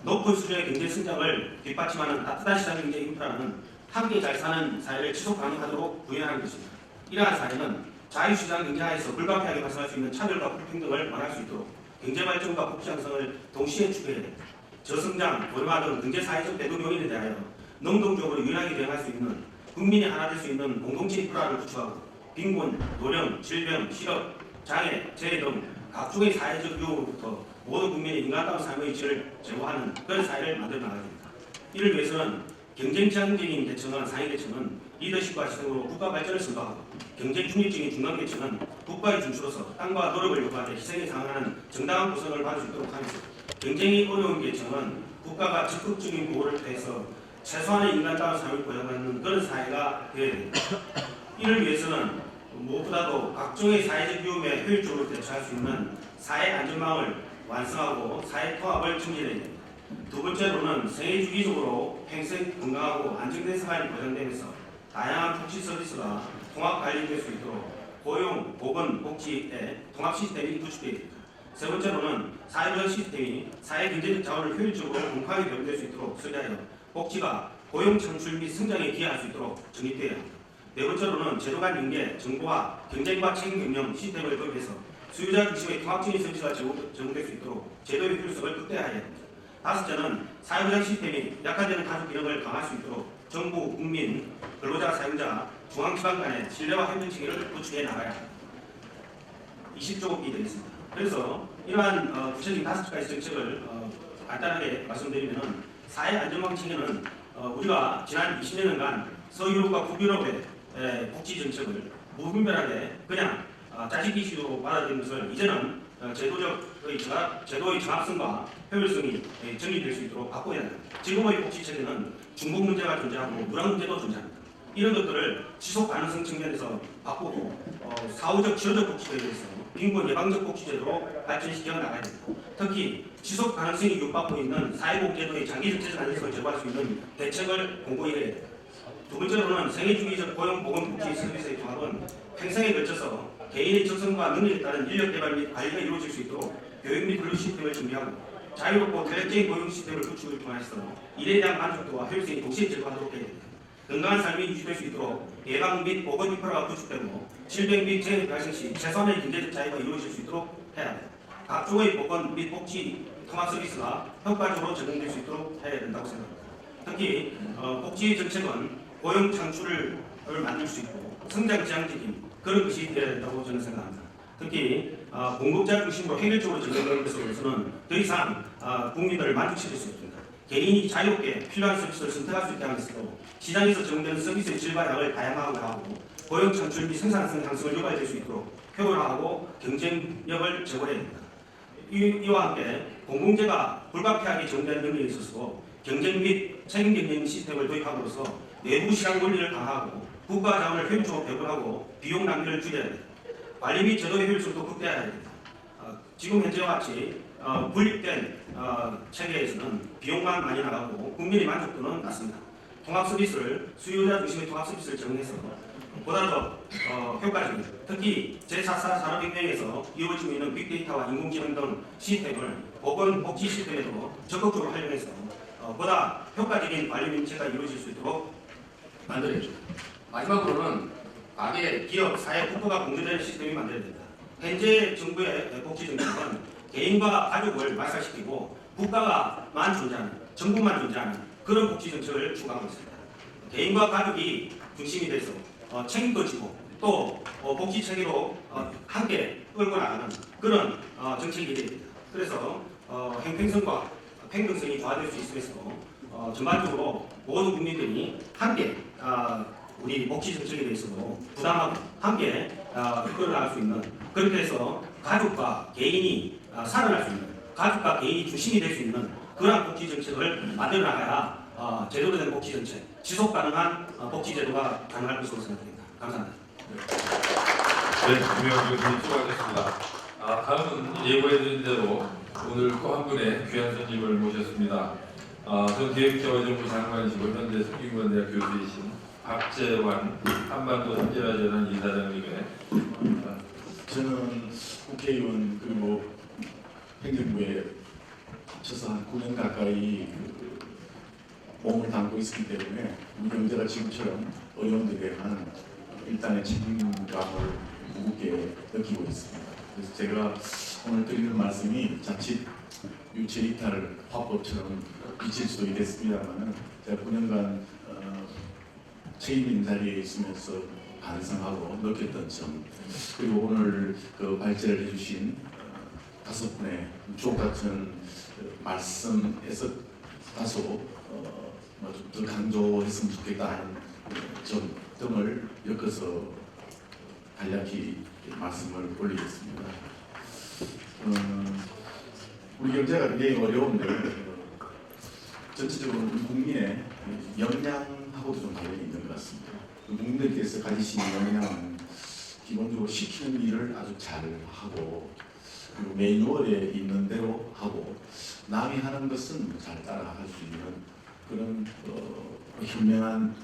Speaker 6: 높은 수준의 경제 성장을 뒷받침하는 따뜻한 시장 경제 인프라는 함께 잘 사는 사회를 지속 가능하도록 구현하는 것입니다. 이러한 사회는 자유시장 경제하에서 불가피하게 발생할 수 있는 차별과 불평등을 완화할 수 있도록 경제발전과 복지 향상을 동시에 추구해야 됩니다. 저성장, 고령화 등 경제사회적 배경 요인에 대하여 능동적으로 유연하게 대응할 수 있는 국민이 하나 될 수 있는 공동체 인프라를 구축하고 빈곤, 노령, 질병, 실업, 장애, 재해 등 각종의 사회적 위험으로부터 모든 국민의 인간다운 삶의 질을 제고하는 그런 사회를 만들어 나가야 됩니다. 이를 위해서는 경쟁지향적인 계층은 상위계층은 리더십과 희생으로 국가 발전을 선도하고 경쟁 중립적인 중간계층은 국가의 준수로서 땅과 노력을 요구하되 희생에 상응하는 정당한 보상을 받을 수 있도록 하면서 경쟁이 어려운 계층은 국가가 적극적인 보호를 통해서 최소한의 인간다운 삶을 보장하는 그런 사회가 되어야 됩니다. 이를 위해서는 무엇보다도 각종의 사회적 위험에 효율적으로 대처할 수 있는 사회 안전망을 완성하고 사회 통합을 증진해야 됩니다. 두 번째로는 생애 주기적으로 평생 건강하고 안정된 생활이 보장되면서 다양한 복지 서비스가 통합 관리될 수 있도록 고용, 보건, 복지의 통합 시스템이 구축되어야 됩니다. 세 번째로는 사회보장 시스템이 사회 경제적 자원을 효율적으로 공평하게 배분될 수 있도록 설계하여 복지가 고용 창출 및 성장에 기여할 수 있도록 정립되어야 합니다. 네 번째로는 제도 간 연계, 정보와 경쟁과 책임 경영 시스템을 도입해서 수요자 중심의 통합적인 서비스가 제공될 수 있도록 제도의 효율성을 극대화해야 합니다. 다섯째는 사회보장 시스템이 약화되는 가족 균형을 강화할 수 있도록 정부, 국민, 근로자, 사용자, 중앙기관 간의 신뢰와 협력 체계를 구축해 나가야 합니다. 20쪽이 되겠습니다. 그래서 이러한 구체적인 5가지 정책을 간단하게 말씀드리면 사회 안전망 체계는 우리가 지난 20년간 서유럽과 북유럽의 복지 정책을 무분별하게 그냥 자식 이슈로 받아들인 것을 이제는 제도의 정합성과 효율성이 정립될 수 있도록 바꿔야 합니다. 지금의 복지 체계는 중복 문제가 존재하고 누락 문제도 존재합니다. 이런 것들을 지속 가능성 측면에서 바꾸고 사후적 치료적 복지에 대해서 빈곤 예방적 복지제도로 발전시켜 나가야 됩니다. 특히 지속 가능성이 유입받고 있는 사회복지제도의 장기적 안정성을 제고할 수 있는 대책을 공고히 해야 됩니다. 두 번째로는 생애주기적 고용보건복지 서비스의 통합은 평생에 걸쳐서 개인의 적성과 능력에 따른 인력 개발 및 관리가 이루어질 수 있도록 교육 및 근로 시스템을 준비하고 자유롭고 탄력적인 고용 시스템을 구축을 통해서 일에 대한 만족도와 효율성이 동시에 제고하도록 해야 됩니다. 건강한 삶이 유지될 수 있도록 예방 및 보건 인프라가 구축되고 질병 및 재해 발생 시 최소한의 경제적 자유가 이루어질 수 있도록 해야 합니다. 각종의 보건 및 복지 통합 서비스가 효과적으로 적용될 수 있도록 해야 된다고 생각합니다. 특히 복지 정책은 고용 창출을 만들 수 있고 성장 지향적인 그런 것이 되어야 된다고 저는 생각합니다. 특히 공급자 중심으로 획일적으로 적용되는 것으로서는 더 이상 국민들을 만족시킬 수 없습니다. 개인이 자유롭게 필요한 서비스를 선택할 수 있게 하는 것으로 시장에서 적용되는 서비스의 질과 양을 다양화하고 고용 창출 및 생산성 향상을 유발될 수 있도록 효율화하고 경쟁력을 제고해야 됩니다. 이와 함께 공공재가 불가피하게 적용되는 능력에 있어서 경쟁 및 책임 경영 시스템을 도입함으로써 내부 시장 원리를 강화하고 국가 자원을 효율적으로 배분하고 비용 낭비를 줄여야 됩니다. 관리 및 제도의 효율성도 극대화해야 됩니다. 지금 현재와 같이 분립된 체계에서는 비용만 많이 나가고 국민의 만족도는 낮습니다. 통합 서비스를 수요자 중심의 통합 서비스를 정해서 보다 더 효과적인 특히 제4차 산업혁명에서 이루어지고 있는 빅데이터와 인공지능 등 시스템을 보건 복지 시스템에도 적극적으로 활용해서 보다 효과적인 관리 민체가 이루어질 수 있도록 만들어야죠. 마지막으로는 가계, 기업, 사회, 국가가 공존되는 시스템이 만들어야 됩니다. 현재 정부의 복지 정책은 개인과 가족을 말살시키고 국가가만 존재하는, 정부만 존재하는 그런 복지 정책을 추구하고 있습니다. 개인과 가족이 중심이 돼서 책임도 지고 또 복지 체계로 함께 끌고 나가는 그런 정책이 됩니다. 그래서 형평성과 평등성이 조화될 수 있으면서 전반적으로 모든 국민들이 함께 우리 복지 정책에 대해서도 부담하고 함께 끌어나갈 수 있는 그렇게 해서 가족과 개인이 살아날 수 있는 가족과 개인이 중심이 될 수 있는 그러한 복지 정책을 만들어 나가야 제대로 된 복지 정책, 지속 가능한 복지 제도가 가능할 것으로 생각됩니다. 감사합니다.
Speaker 3: 네, 김영준 교수님 수고하셨습니다. 다음은 예고해드린 대로 오늘 또 한 분의 귀한 손님을 모셨습니다. 전 기획재정부 장관이시고 현재 성균관대학 교수이신 박재환 한반도 선진화재단 이사장님의
Speaker 7: 저는 국회의원 그리고 행정부에 합쳐서 한 9년 가까이 몸을 담고 있었기 때문에 우리 경제가 지금처럼 어려운데 대한 일단의 책임감을 무겁게 느끼고 있습니다. 그래서 제가 오늘 드리는 말씀이 자칫 유체 이탈 화법처럼 비칠 수도 있겠습니다만 제가 9년간 책임 있는 자리에 있으면서 반성하고 느꼈던 점 그리고 오늘 그 발제를 해주신 5분의 주옥 같은 말씀에서 다소 더 강조했으면 좋겠다는 점 등을 엮어서 간략히 말씀을 올리겠습니다. 우리 경제가 굉장히 어려운데 전체적으로 우리 국민의 역량하고도 좀 관련이 있는 것 같습니다. 국민들께서 가지신 역량은 기본적으로 시키는 일을 아주 잘 하고 그리고 매뉴얼에 있는 대로 하고 남이 하는 것은 잘 따라갈 수 있는 그런 현명한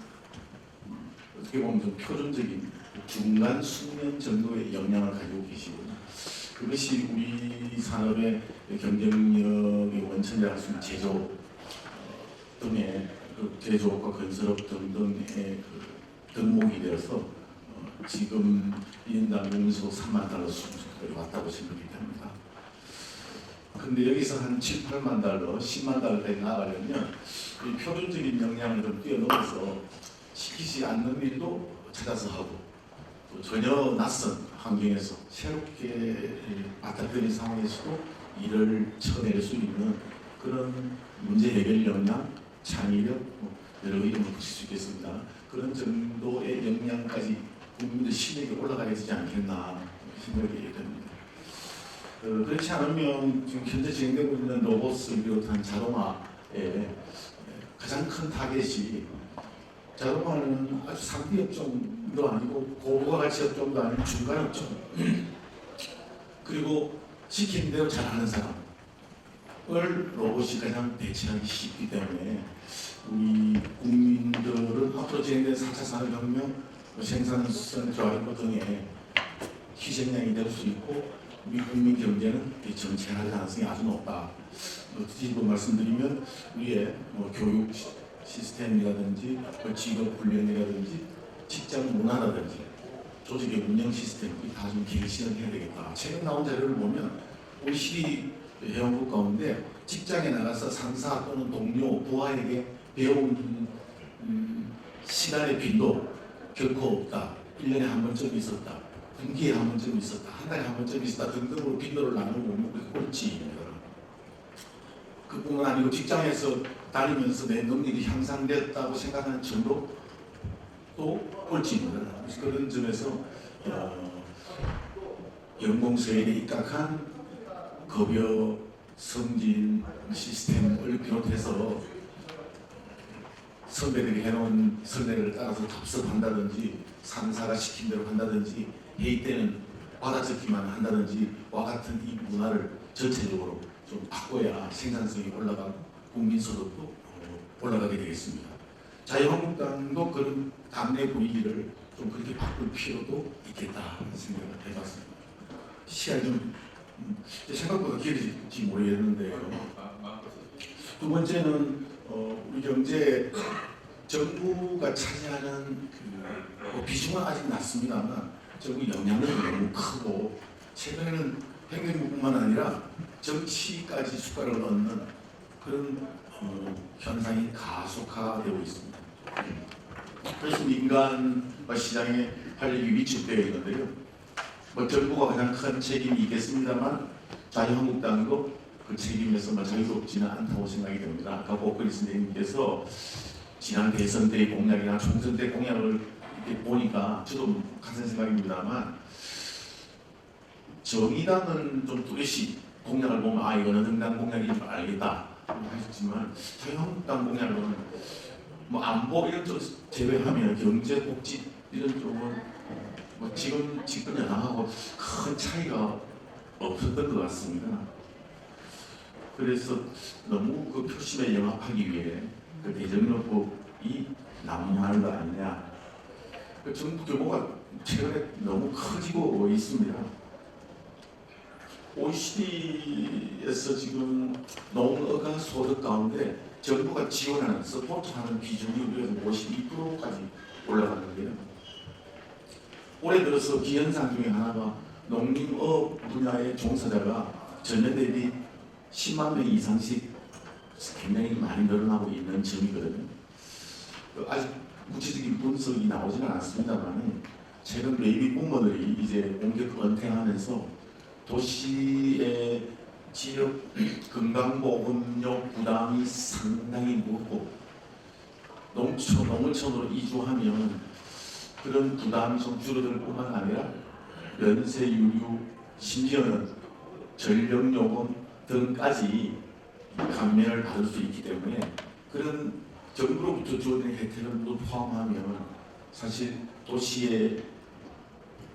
Speaker 7: 어떻게 보면 좀 표준적인 중간 숙련 정도의 역량을 가지고 계시고 그것이 우리 산업의 경쟁력의 원천이라 할 수 있는 제조 등의 제조업과 건설업 등등의 덕목이 되어서 지금 1인당 연속 $3만 수준까지 왔다고 생각이 됩니다. 근데 여기서 한 7, 8만 달러, 10만 달러까지 나가려면 이 표준적인 역량을 좀 뛰어넘어서 시키지 않는 일도 찾아서 하고 또 전혀 낯선 환경에서 새롭게 맞닥뜨린 상황에서도 일을 쳐낼 수 있는 그런 문제 해결 역량, 창의력, 여러 가지 이름을 붙일 수 있겠습니다. 그런 정도의 역량까지 국민들 신에게 올라가야 되지 않겠나 생각이 됩니다. 그렇지 않으면 지금 현재 진행되고 있는 로봇을 비롯한 자동화의 가장 큰 타겟이 자동화는 아주 상비 업종도 아니고 고부가 가치 업종도 아니고 중간 업종 그리고 시키는 대로 잘하는 사람을 로봇이 가장 대체하기 쉽기 때문에 우리 국민들은 앞으로 진행된 4차 산업혁명, 생산성 드라이버 등의 희생양이 될 수 있고 우리 국민 경제는 정체할 가능성이 아주 높다. 뒤집어 말씀드리면 우리의 교육 시스템이라든지 직업 훈련이라든지 직장 문화라든지 조직의 운영 시스템 다 좀 개선을 해야 되겠다. 최근 나온 자료를 보면 OECD 회원국 가운데 직장에 나가서 상사 또는 동료, 부하에게 배운 시간의 빈도 결코 없다. 1년에 한 번쯤 있었다. 분기에 한 번쯤 있었다. 한 달에 한 번쯤 있었다. 등등으로 빈도를 나누고 보면 그게 꼴찌입니다. 그뿐만 아니고 직장에서 다니면서 내 능력이 향상되었다고 생각하는 정도 또 꼴찌입니다. 그래서 그런 점에서 연공서열에 입각한 급여 승진 시스템을 비롯해서 선배들이 해놓은 선례를 따라서 답습한다든지 상사가 시킨 대로 한다든지 회의 때는 받아적기만 한다든지 와 같은 이 문화를 전체적으로 좀 바꿔야 생산성이 올라가고 국민소득도 올라가게 되겠습니다. 자유한국당도 그런 당내 분위기를 좀 그렇게 바꿀 필요도 있겠다 생각을 해봤습니다. 시간이 좀 생각보다 길어질지 모르겠는데요. 두 번째는 우리 경제 정부가 차지하는 비중은 아직 낮습니다만 정부 영향력이 너무 크고 최근에는 행정부뿐만 아니라 정치까지 숟가락을 얹는 그런 현상이 가속화되고 있습니다. 그래서 민간과 시장의 활력이 위축되어 있는데요. 정부가 가장 큰 책임이 있겠습니다만 자유한국당도 그 책임에서 자유롭지는 않다고 생각이 됩니다. 아까 고크리 선생님께서 지난 대선 때 공약이나 총선 때 공약을 이렇게 보니까 저도 같은 생각입니다만 정의당은 좀 뚜렷이 공약을 보면 이거는 정당 공약인 줄 알겠다 하셨지만 자유한국당 공약은 안보 이런 쪽 제외하면 경제 복지 이런 쪽은 지금 집권 여당하고 큰 차이가 없었던 것 같습니다. 그래서 너무 그 표심에 영합하기 위해 그 대정요법이 난무하는 거 아니냐. 그 정부 규모가 최근에 너무 커지고 있습니다. OECD에서 지금 농어가 소득 가운데 정부가 지원하는 서포트하는 비중이 우리가 52%까지 올라갔는데요. 올해 들어서 기현상 중에 하나가 농림업 분야의 종사자가 전년 대비 10만 명 이상씩 굉장히 많이 늘어나고 있는 점이거든요. 아직 구체적인 분석이 나오지는 않습니다만 최근 베이비 부모들이 이제 공격 은퇴하면서 도시의 지역 건강보험료 부담이 상당히 무겁고 농어촌으로 이주하면 그런 부담이 좀 줄어들 뿐만 아니라 연세유류 심지어는 전력요금 등까지 감면을 받을 수 있기 때문에 그런 정부로부터 주어진 혜택을 모두 포함하면 사실 도시에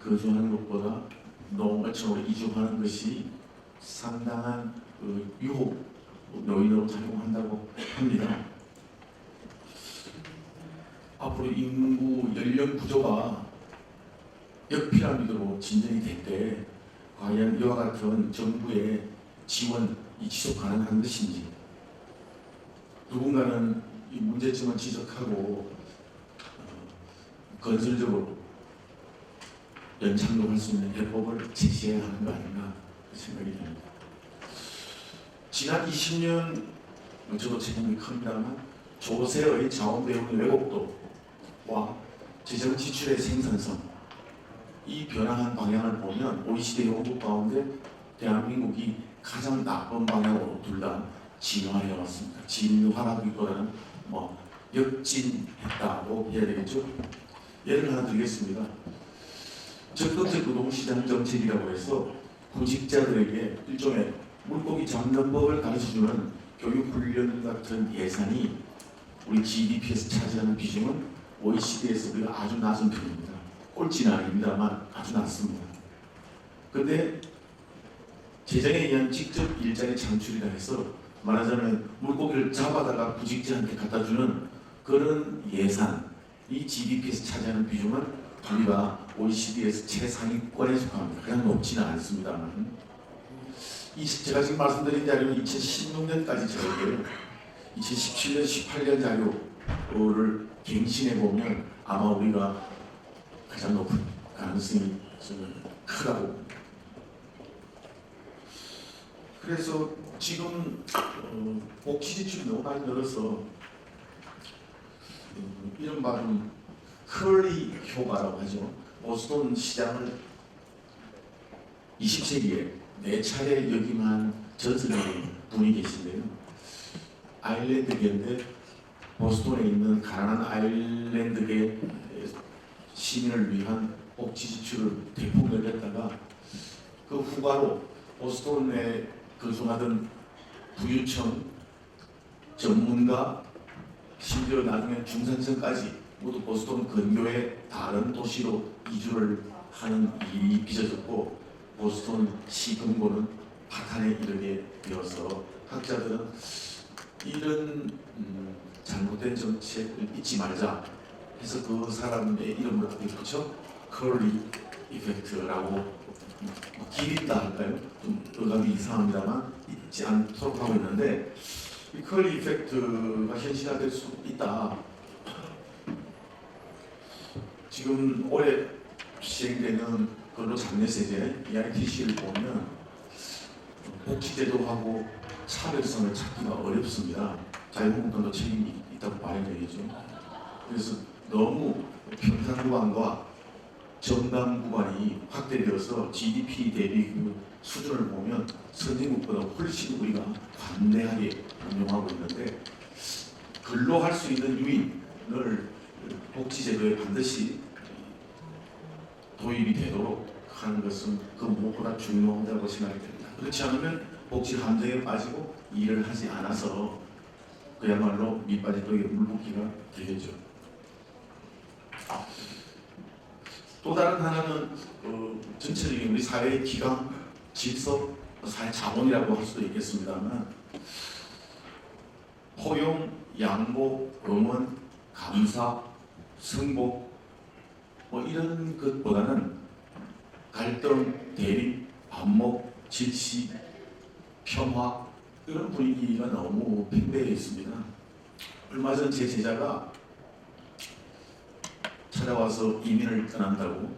Speaker 7: 거주하는 것보다 농어촌으로 이주하는 것이 상당한 유혹 요인으로 작용한다고 합니다. 앞으로 인구 연령 구조가 역피라미드로 진전이 될 때 과연 이와 같은 정부의 지원이 지속 가능한 것인지 누군가는 이 문제점을 지적하고 건설적으로 연착륙할 수 있는 해법을 제시해야 하는 거 아닌가 생각이 듭니다. 지난 20년 저도 책임이 큽니다만 조세의 자원 배분의 왜곡도와 재정 지출의 생산성 이 변화한 방향을 보면 OECD 영국 가운데 대한민국이 가장 나쁜 방향으로 둘 다 진화해 왔습니다. 진화라기보다는 역진했다고 해야 되겠죠. 예를 하나 드리겠습니다. 적극적 노동시장 정책이라고 해서 구직자들에게 일종의 물고기 잡는 법을 가르쳐주는 교육훈련 같은 예산이 우리 GDP에서 차지하는 비중은 OECD에서 우리가 아주 낮은 편입니다. 꼴찌는 아닙니다만 아주 낮습니다. 그런데 재정에 의한 직접 일자리 창출이라 해서 말하자면 물고기를 잡아다가 구직자한테 갖다주는 그런 예산이 GDP에서 차지하는 비중은 우리가 OECD에서 최상위권에 속합니다. 그냥 높지는 않습니다만 제가 지금 말씀드린 자료는 2016년까지 자료예요. 2017년, 18년 자료를 갱신해 보면 아마 우리가 가장 높은 가능성이 저는 크다고 봅니다. 그래서 지금 복지 지출이 너무 많이 늘어서 이른바 좀 커리 효과라고 하죠. 보스턴 시장을 20세기에 4차례 역임한 전설적인 분이 계신데요. 아일랜드계인데 보스턴에 있는 가난한 아일랜드계 시민을 위한 복지 지출을 대폭 늘렸다가 그 후가로 보스턴에 거주하던 부유층, 전문가, 심지어 나중에 중산층까지 모두 보스턴 근교의 다른 도시로 이주를 하는 일이 빚어졌고 보스턴 시 근고는 파탄에 이르게 되어서 학자들은 이런 잘못된 정책을 잊지 말자 해서 그 사람의 이름을 어떻게 붙여 커리 이펙트라고 기린다 할까요? 좀 어감이 이상합니다만 잊지 않도록 하고 있는데 이 커리 이펙트가 현실화될 수 있다. 지금 올해 시행되는 근로장려세제 EITC를 보면 복지제도하고 차별성을 찾기가 어렵습니다. 자유한국당도 책임이 있다고 봐야 되겠죠. 그래서 너무 평탄 구간과 정당 구간이 확대되어서 GDP 대비 그 수준을 보면 선진국보다 훨씬 우리가 관대하게 운영하고 있는데 근로할 수 있는 유인을 복지제도에 반드시 도입이 되도록 하는 것은 그 무엇보다 중요하다고 생각이 됩니다. 그렇지 않으면 복지 함정에 빠지고 일을 하지 않아서 그야말로 밑빠진 독에 물붓기가 되겠죠. 또 다른 하나는 전체적인 우리 사회의 기강, 질서, 사회 자본이라고 할 수도 있겠습니다만 포용, 양보, 응원, 감사, 승복 이런 것보다는 갈등, 대립, 반목, 질시, 평화 이런 분위기가 너무 팽배해 있습니다. 얼마 전 제 제자가 찾아와서 이민을 떠난다고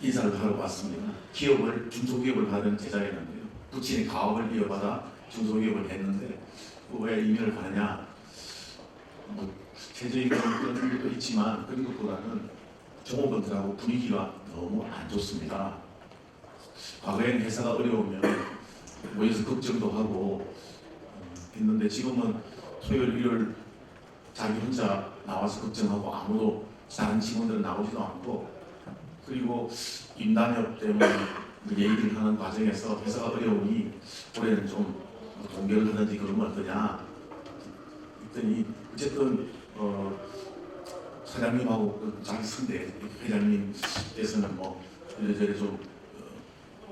Speaker 7: 인사를 하러 왔습니다. 기업을 중소기업을 하던 제자였는데요. 부친이 가업을 이어받아 중소기업을 했는데 왜 이민을 가느냐? 세제인 그런 것도 있지만 그런 것보다는 종업원들하고 분위기가 너무 안 좋습니다. 과거에는 회사가 어려우면 모여서 걱정도 하고 했는데 지금은 토요일, 일요일 자기 혼자 나와서 걱정하고 아무도 다른 직원들은 나오지도 않고 그리고 임단협 때문에 얘기를 하는 과정에서 회사가 어려우니 올해는 좀 동결을 하든지 그러면 어떠냐 했더니 어쨌든 사장님하고 자기 선대 회장님께서는 뭐 이래저래 좀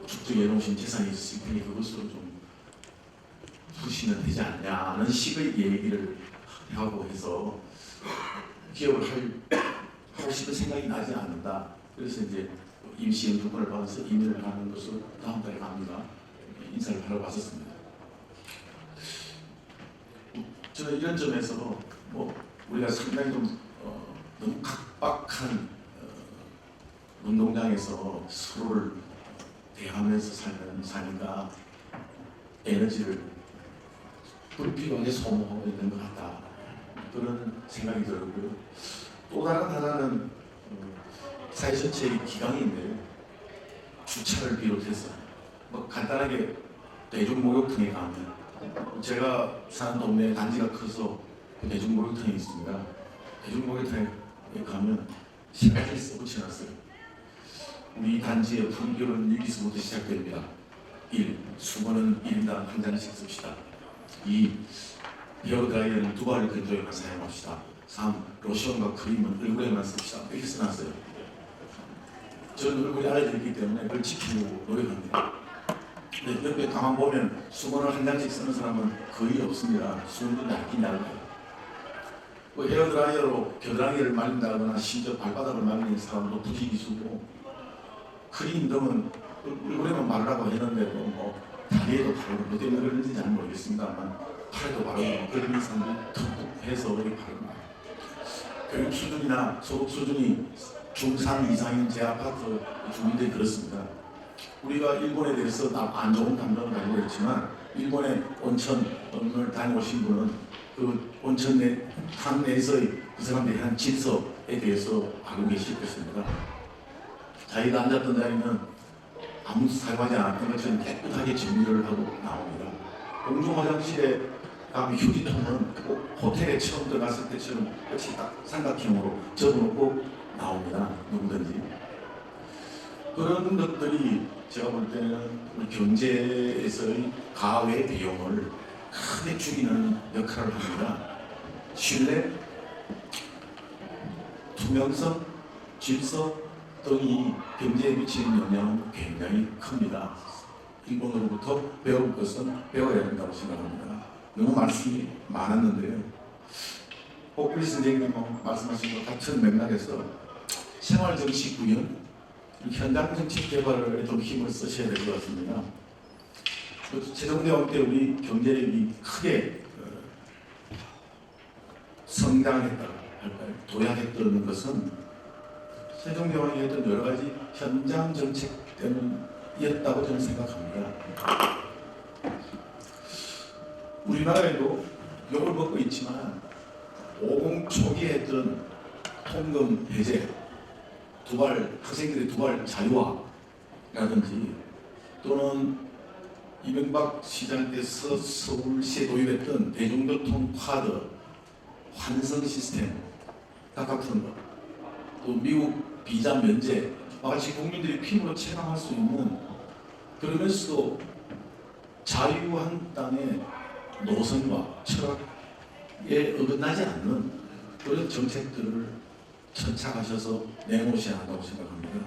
Speaker 7: 축적해 놓으신 재산이 있을 테니 그것으로 좀 푸시면 되지 않냐는 식의 얘기를 하고 해서 기업을 하고 싶은 생각이 나지 않는다. 그래서 이제 임시 영주권을 받아서 이민을 가는 것으로 다음 달에 갑니다. 인사를 하러 왔었습니다. 저는 이런 점에서 우리가 상당히 좀 너무 각박한 운동장에서 서로를 대하면서 살는 삶인가 에너지를 불필요하게 소모하고 있는 것 같다. 그런 생각이 들고요. 또 다른 하나는 사회 전체의 기강인데요. 주차를 비롯해서 뭐 간단하게 대중목욕탕에 가면 제가 사는 동네에 단지가 커서 그 대중목욕탕이 있습니다. 대중목욕탕에 가면 시간을 써붙여놨어요. 우리 단지의 품격은 여기서부터 시작됩니다. 1. 수건은 1인당 한 잔씩 씁시다. 2. 헤어드라이어는 2발을 근조에만 사용합시다. 3. 로션과 크림은 얼굴에만 씁시다. 이렇게 써놨어요. 저는 얼굴이 알려져 있기 때문에 그걸 지키려고 노력합니다. 근데 옆에 가만 보면 수건을 한 장씩 쓰는 사람은 거의 없습니다. 수건도 얇긴 얇아요. 뭐 헤어드라이어로 겨드랑이를 말린다거나 심지어 발바닥을 말리는 사람도 부지기수고, 크림 등은 얼굴에만 바르라고 했는데도 뭐 다리에도 바르고 뭐 때문에 그런지 잘 모르겠습니다만 팔에도 바르고 그런 사람들이 듬뿍 해서 이렇게 바릅니다. 교육 수준이나 소득 수준이 중3 이상인 제 아파트 주민들이 그렇습니다. 우리가 일본에 대해서 안 좋은 감정을 가지고 있지만 일본의 온천을 다녀오신 분은 그 온천 탕 내에서의 그 사람들이 한 질서에 대해서 알고 계실 것입니다. 자기가 앉았던 자리는 아무 사용하지 않았던 것처럼 깨끗하게 정리를 하고 나옵니다. 공중 화장실에 가면 휴지통은 꼭 호텔에 처음 들어갔을 때처럼 끝이 딱 삼각형으로 접어놓고 나옵니다. 누구든지. 그런 것들이 제가 볼 때는 경제에서의 가외 비용을 크게 줄이는 역할을 합니다. 신뢰, 투명성, 질서 등이 경제에 미치는 영향은 굉장히 큽니다. 일본으로부터 배울 것은 배워야 된다고 생각합니다. 너무 말씀이 많았는데요. 오크리 선생님이 말씀하신 것 같은 맥락에서 생활정치 구현, 현장 정책 개발에 좀 힘을 쓰셔야 될 것 같습니다. 세종대왕 때 우리 경제력이 크게 성장했다 할까요? 도약했던 것은 세종대왕이 했던 여러 가지 현장 정책 때문이었다고 저는 생각합니다. 우리나라에도 욕을 먹고 있지만 50 초기에 했던 통금 해제, 학생들의 두발 자유화라든지 또는 이명박 시장 때서 서울시에 도입했던 대중교통 카드 환승 시스템 같은 것, 또 미국 비자 면제, 마치 국민들이 피부로 체감할 수 있는, 그러면서도 자유한 땅의 노선과 철학에 어긋나지 않는 그런 정책들을 천착하셔서 내놓으셔야 한다고 생각합니다.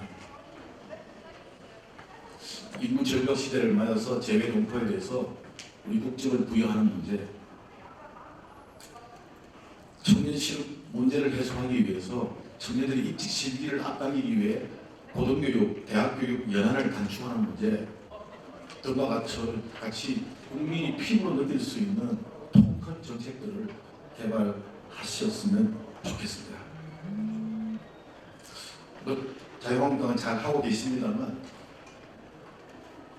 Speaker 7: 인구 절벽 시대를 맞아서 재외 동포에 대해서 우리 국적을 부여하는 문제, 청년 실업 문제를 해소하기 위해서 청년들이 입직 실기를 앞당기기 위해 고등교육, 대학교육 연한을 단축하는 문제 등과 같이 국민이 피부로 느낄 수 있는 통큰 정책들을 개발하셨으면 좋겠습니다. 자유한국당은 잘 하고 계십니다만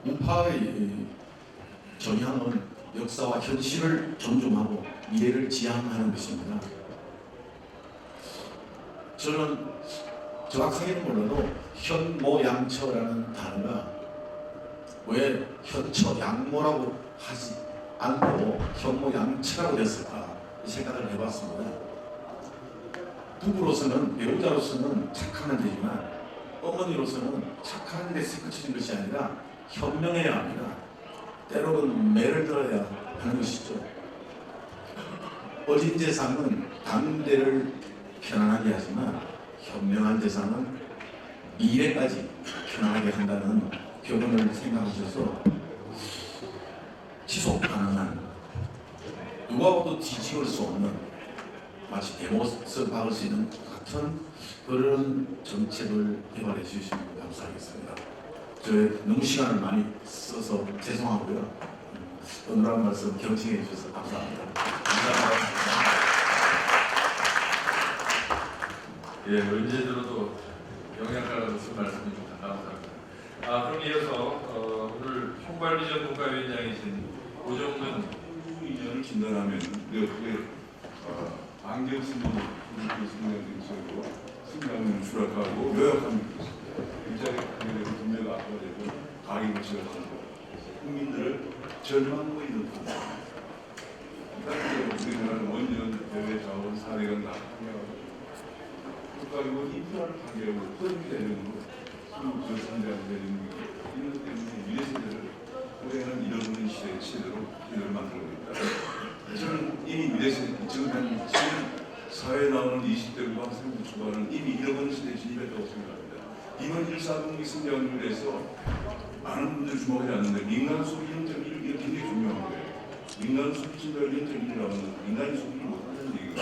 Speaker 7: 우파의 전향은 역사와 현실을 존중하고 미래를 지향하는 것입니다. 저는 정확하게는 몰라도 현모양처라는 단어가 왜 현처 양모라고 하지 않고 현모양처라고 됐을까 생각을 해봤습니다. 부부로서는, 배우자로서는 착하면 되지만 어머니로서는 착하는 데 그쳐진 것이 아니라 현명해야 합니다. 때로는 매를 들어야 하는 것이죠. 어진 재상은 당대를 편안하게 하지만 현명한 재상은 미래까지 편안하게 한다는 교훈을 생각하셔서 지속 가능한, 누가 봐도 뒤집을 수 없는, 마치 대못을 박을 수 있는 같은 그런 정책을 개발해 주시면 감사하겠습니다. 저의 너무 시간을 많이 써서 죄송하고요. 오늘한 말씀 경청해 주셔서 감사합니다.
Speaker 3: 예, 언제 들어도 영양가가 무슨 말씀이 좀 감사합니다. 그럼 이어서 오늘 총괄비전 국가위원장이신 고정은
Speaker 8: 인연을 진단하면 그게 안경 신문 신경증으로 신경을 추락하고 요약하면 일자리 관계되고 분명히 악화되고 가입을 지어서 국민들을 절망으로 이룩합니다. 우리나라는 원전 대외 자원 사례가 다 파괴하고 국가기구 인프라를 파괴하고 토지 대령으로 수입 상대하게 되는 이런 것 때문에 미래 세대를 올해는 잃어버린 시대로 기회를 만들고 있다. 저는 이미 미래 세대 지금 사회에 나오는 20대 후반 30대 초반은 이미 잃어버린 시대에 진입했다고 생각합니다. 이번 1.4분기 성장률에서 많은 분들이 주목하지 않는데 민간 소비 0.1 이게 굉장히 중요한 거예요. 민간 소비 증가율 0.1이라고 하는 민간이 소비를 못하는 얘기가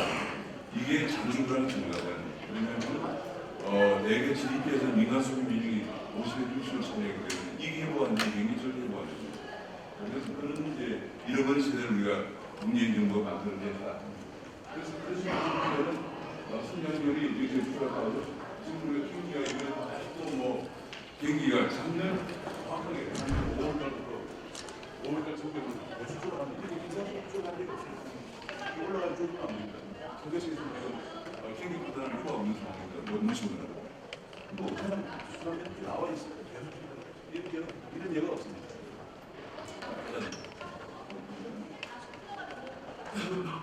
Speaker 8: 이게 장기불안이 증가하잖아요. 왜냐하면 내게 GDP에서 민간 소비 비중이 50에 60을 차지하기 때문에 이게 해보았는데 굉장히 절대 해보았습니다. 그래서 그런 이제 잃어버린 시대를 우리가 국민 정부가 만들어낸다. 그래서 우리는 성장률이 이렇게 추락하고 지금 우리가 경기가 이런 또뭐 경기가 작년 확하게 5월달 정도는 매출 조각하면 이렇게 인상 조각한 적이 없습니다. 올라갈 줄은 안 됩니다. 전대식에서 경기 부담을 효과가 없는 상황입니다. 뭐 무시보는 뭐 그냥 수단이 이렇게 나와 있습니다. 계속 이런 예가 없습니다.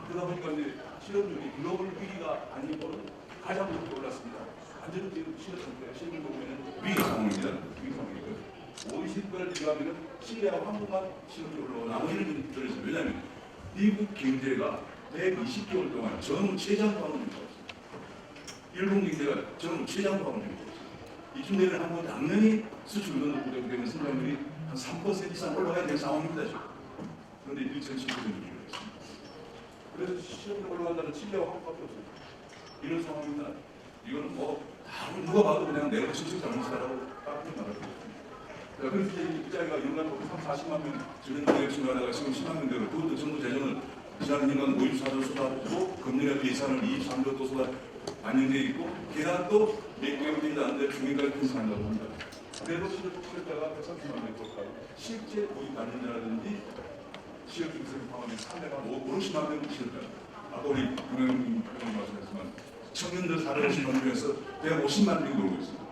Speaker 8: 그러다 보니까 이제 실업률이 글로벌 위기가 아니고는 가장 높게 올랐습니다. 완전히 지금 실업 상태가 실물 보면은 위기 상황입니다. 위기 상황이고요. OECD를 비교하면은 칠레하고 한국만 실업률이 올라오고 나머지는 들어있어요. 왜냐하면 미국 경제가 120개월 동안 전후 최장방을 유지했습니다. 일본 경제가 전후 최장방을 유지했습니다. 이쯤 되면 한번 당연히 수출 의존도 부족되면 성장률이 한 3% 이상 올라가야 될 상황입니다. 지금. 그런데 1.7%를 그래서 시험이 올라간다는 칠레와 한국밖에 없어요. 이런 상황입니다. 이거는 뭐 누가 봐도 그냥 내가 정책 잘못이다라고 딱 말합니다. 그래서 이제 일자리가 연간 40만 명 전년 대비 증가하다가 지금 10만 명 되고 그것도 정부 재정은 지난 2년 54조 쏟아붓고 금리라도 예산을 23조 또 쏟아 반영돼 있고 게다가 또 몇 개월 되지 않는데 중위까지 편성한다고 합니다. 그래도 실업자가 130만 명이 돌파하고 실제 고용 관련자라든지 시업 중세를 포함해 350만 명 실업자. 아까 우리 김영민 의원님 말씀하셨지만 청년들 450만 명에서 150만 명이 놀고 있습니다.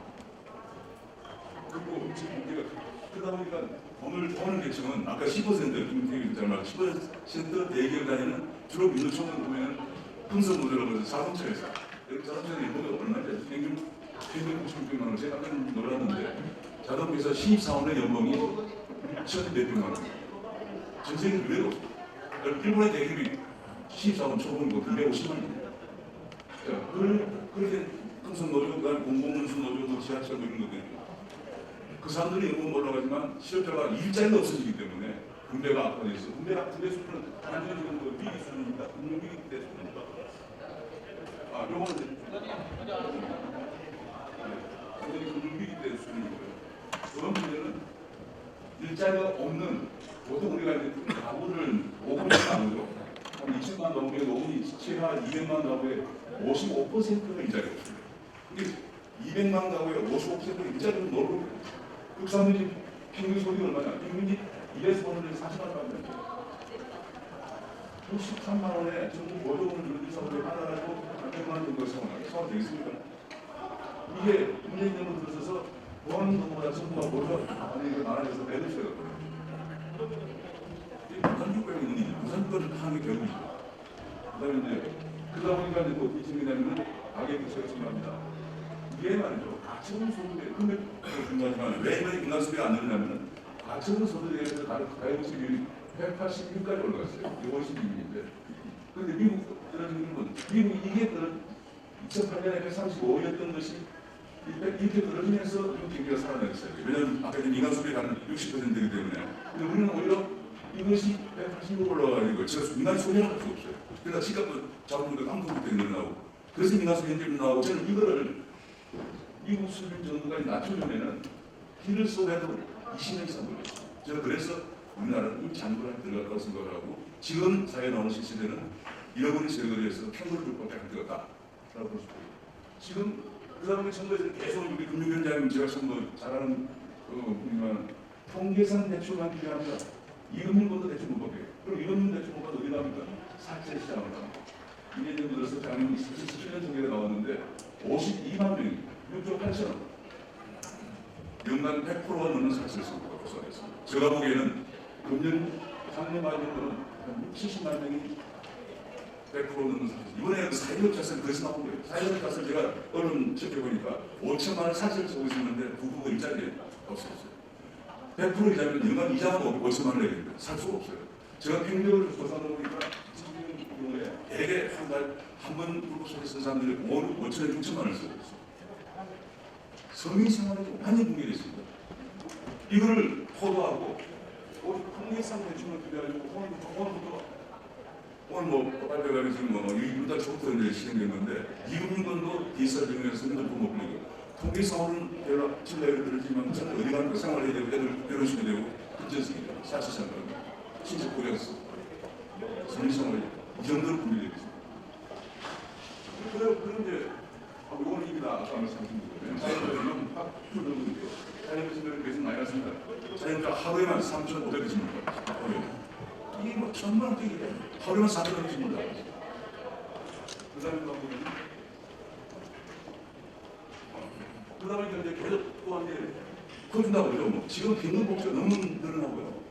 Speaker 8: 그리고 지금 우리가 그러다 보니까 오늘 버는 계층은 아까 10% 김태균 잘 말 10% 대기업 다니는 주로 민노총을 보면 흥선 모델로 해서 자동차에서 여기 자동차는 일본에 얼마인지 평균 9600만 원 제가 깜짝 놀랐는데 자동차에서 신입사원의 연봉이 1,200만 원. 전 세계 유례가 없어요. 일본의 대기업이 신입사원 초봉이고 250만 원입니다. 그렇게 흥선 노조, 공공운수 노조, 지하철 이런 것들 그 사람들이 연봉 올라가지만 실업자가 일자리가 없어지기 때문에 군대가 악화되어 있어요. 군대 수준은 완전히 지금 그 위기 수준입니다. 금융위기 때 수준입니다. 요거는 금융위기 때 수준이고요. 그런 문제는 일자리가 없는 보통 우리가 이제 가구를 5분씩 나누죠. 한 20만 가구에 5분이 최하 200만 가구에 55%가 일자리가 없습니다. 근데 200만 가구에 55%가 일자리로 놀고 그 사람들이 평균 소득이 얼마냐? 평균이 1에서 버는 데 40만 원 받는다. 63만 원에 정부 보조금을 누르는 사업에 받아가지고 100만 원 정도 사업 되겠습니까? 이게 문재인 정부 들어서서 보안 정보보다 정부가 보조 아니 많아져서 매듭 세웠거든요. 부산국가의 논의죠. 부산국가를 하는 게 결국이죠. 그다음에 이제 그러다 보니까 이제 또 이쯤이 되면 가계 부채가 증가합니다. 이게 말이죠. 가처분 소득에 금액 중요하지만 왜 이번에 민간 소비가 안 늘냐면은 가처분 소득에 대해서 가계 부채 비율이 186까지 올라갔어요. 이게 OECD 그런데 미국 떨어지는 미국 이게 2008년에 135였던 것이 이렇게 떨어지면서 미국 경기가 살아났어요. 왜냐하면 아까 민간 소비가 한 60%이기 때문에. 근데 우리는 오히려 이것이 180으로 올라가니까 제가 민간 소비를 할 수 없어요. 그러니까 집값도 자본주가 깡통부터 늘어나고 그래서 민간 소비 현실이 나오고 저는 이거를 미국 수준 정도까지 낮추려면은 길을 쏘아도 20년 이상 걸렸어요. 저는 그래서 우리나라는 이 장부란에 들어갈 거라고 생각을 하고 지금 사회에 나오는 실시대는 잃어버린 세월에 의해서 편도를 줄 것밖에 안 되었다라고 볼 수 있어요. 지금 그 다음에 정부에서 계속 우리 금융위원장님 제가 참 잘 아는 분이지만 통계상 대출만 필요합니다. 이금융권도 대출 못 받게. 그럼 이금융 대출 못 받아 어디 갑니까? 사채 시장을 갑니다. 2년 전에 들어서 작년 27년 통계가 나왔는데 52만 명이 6조 8천억 연간 100%가 넘는 사채를 쓰고 조사했습니다. 제가 보기에는 금년 3년 말년도는 한 70만 명이 100% 넘는 사채. 이번에 그 사회적 자산이 그래서 나온 거예요. 사회적 자산 제가 언론 지켜보니까 5천만 원 사채를 쓰고 있었는데 부부가 일자리에 없었어요. 100% 이자면 연간 이자만 5천만 원 내야 됩니다. 살 수가 없어요. 제가 평균을 조사하다 보니까 지금 경우에 대개 한 달 한 번 불법소득 쓴 사람들이 5천에 6천만 원을 쓰고 있어요. 서민 생활이 완전히 붕괴됐습니다. 이거를 포도하고 통계상 대출을 빌려가지고 오늘 뭐 발표가 지금 뭐 6달 초부터 이제 시행됐는데 이금융권도 디지털 증명에서 힘들고 못 빌리고 통계상으로는 별로 신뢰를 들지만 저는 어디 가는 거 생활해야 되고 애들 결혼시켜야 되고 금전성이다. 사실상은 진짜 고려했어. 서민 생활이 이 정도로 붕괴되고 있습니다. 그럼 이제 이거는 이미 다 아까 말씀하신 거예요. 자연들은 확 줄어드는데요. 자연들은 계속 많이 났습니다. 자연들 하루에만 3,500원입니다. 이게 뭐 1,000만 원짜리래. 하루에만 400원입니다. 그 다음에 그다음에 이제 계속 또 한데 커준다고 그러죠. 뭐 지금 빈곤 복지가 너무 늘어나고요.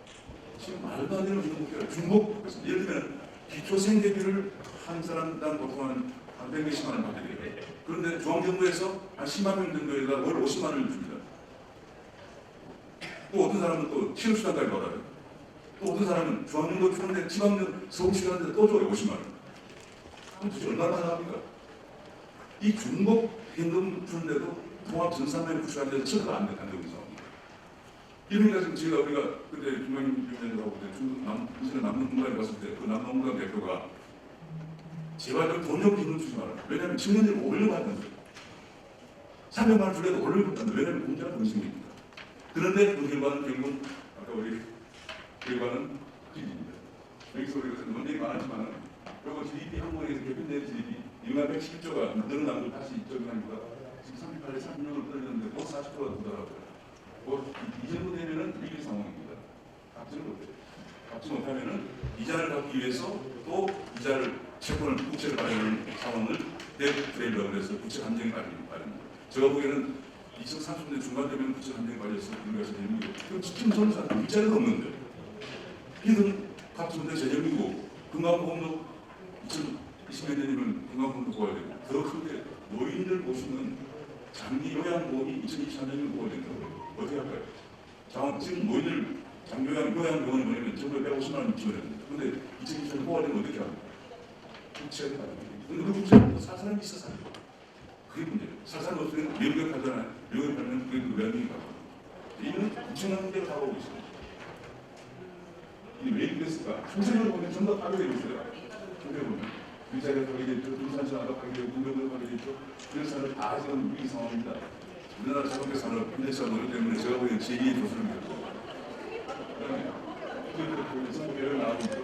Speaker 8: 지금 말도 안 되는 빈곤 복지가 중복. 예를 들면 기초 생계비를 한 사람당 보통 한 100몇십만 원 받게 돼요. 그런데 중앙정부에서 한 10만 명 정도에다 월 50만 원을 줍니다. 또 어떤 사람은 또 취업수당까지 받아요. 또 어떤 사람은 중앙정부 주는데 지방령 서울시 가는데 또 줘요. 50만 원. 그럼 도대체 얼마나 나갑니까? 이 중복 현금 주는데도 통합 전산면을 구축하는 데서 처리가 안 되고 있습니다. 이러니까 지금 제가 우리가 그때 김영민 위원장하고 중국 남농공단에 갔을 때 그 남농공단 대표가 제발 돈 좀 기분 주지 마라. 왜냐하면 청년들이 올려고 한다는 거예요. 300만 원 줄래도 올려고 한다는 거예요. 왜냐하면 공짜가 돈 생깁니다. 그런데 그 결과는 결국 아까 우리 결과는 흑입니다. 여기서 우리가 논쟁이 많았지만 그리고 GDP 한국에서 개편된 GDP 2만 111조가 늘어난 걸 다시 적용하니까 지금 38에 36을 떨어졌는데 곧 40%가 되더라고요. 이 정도 되면은 위기 상황입니다. 갚지 못해요. 갚지 못하면은 이자를 갚기 위해서 또 이자를 채권을 국채를 발행하는 상황을 데프레이라고 해서 국채 함정에 빠집니다. 제가 보기에는 2030년 중반 되면 국채 함정에 빠져서 우리가 재정이고 그럼 지금 저는 사람 일자리가 없는데 이들은 갚지 못해 재정이고 건강보험도 2020년 되면 건강보험도 보아야 되고 더 큰데 노인들 모시는 장기 요양보험이 2023년에 보아야 된다고 어떻게 할까요? 지금 노인들 장기요양병원에 보내면 정부에 150만 원 지원해야 됩니다. 그런데 2023년에 보아야 되면 어떻게 합니까? 국채를 받는 거예요. 근데 그 국채는 살 사람이 있어 사요. 그게 문제예요. 살 사람 없으면 미국에 팔잖아요. 미국에 팔면 그게 외환위기 가고. 이는 엄청난 문제가 다가오고 있습니다. 이게 왜 그랬을까? 총체적으로 보면 전부 다 파괴되고 있어요. 총체적으로 보면. 위자료 파괴됐죠. 등산시장도 파괴되고 공병도 파괴됐죠. 그런 사람을 다 지금 위기 상황입니다. 우리나라 자동차 산업 현대차 노력 때문에 제가 보기엔 제2의 조선입니다. 그다음에 선거결을 나오고 있죠.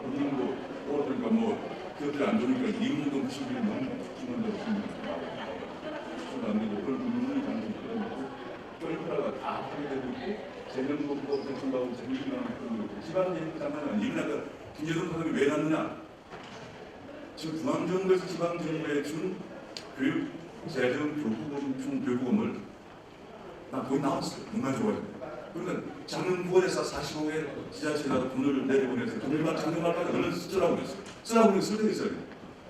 Speaker 8: 금융도 그러니까 뭐 기업들이 안 좋으니까 이윤도 무시비를 너무 중간적으로 씁니다. 안 되고 그런 금융이 장점이 쫄보라가 다 파괴되고 있고 재정국도 대출하고 재정이라는 그런 거 지방재정 장난이 아니에요. 이나가 김재동 사람이 왜 났느냐? 지금 중앙정부에서 지방정부에 준 교육 재정 교부금 교부금을 거의 나왔어요. 정말 좋아요. 그러니까 작년 9월에서 45개 지자체에다가 돈을 내려보내서 금일만 작년 말까지 얼른 쓰라고 그랬어요. 쓰라고 그러면 쓸 때가 있어야 돼요.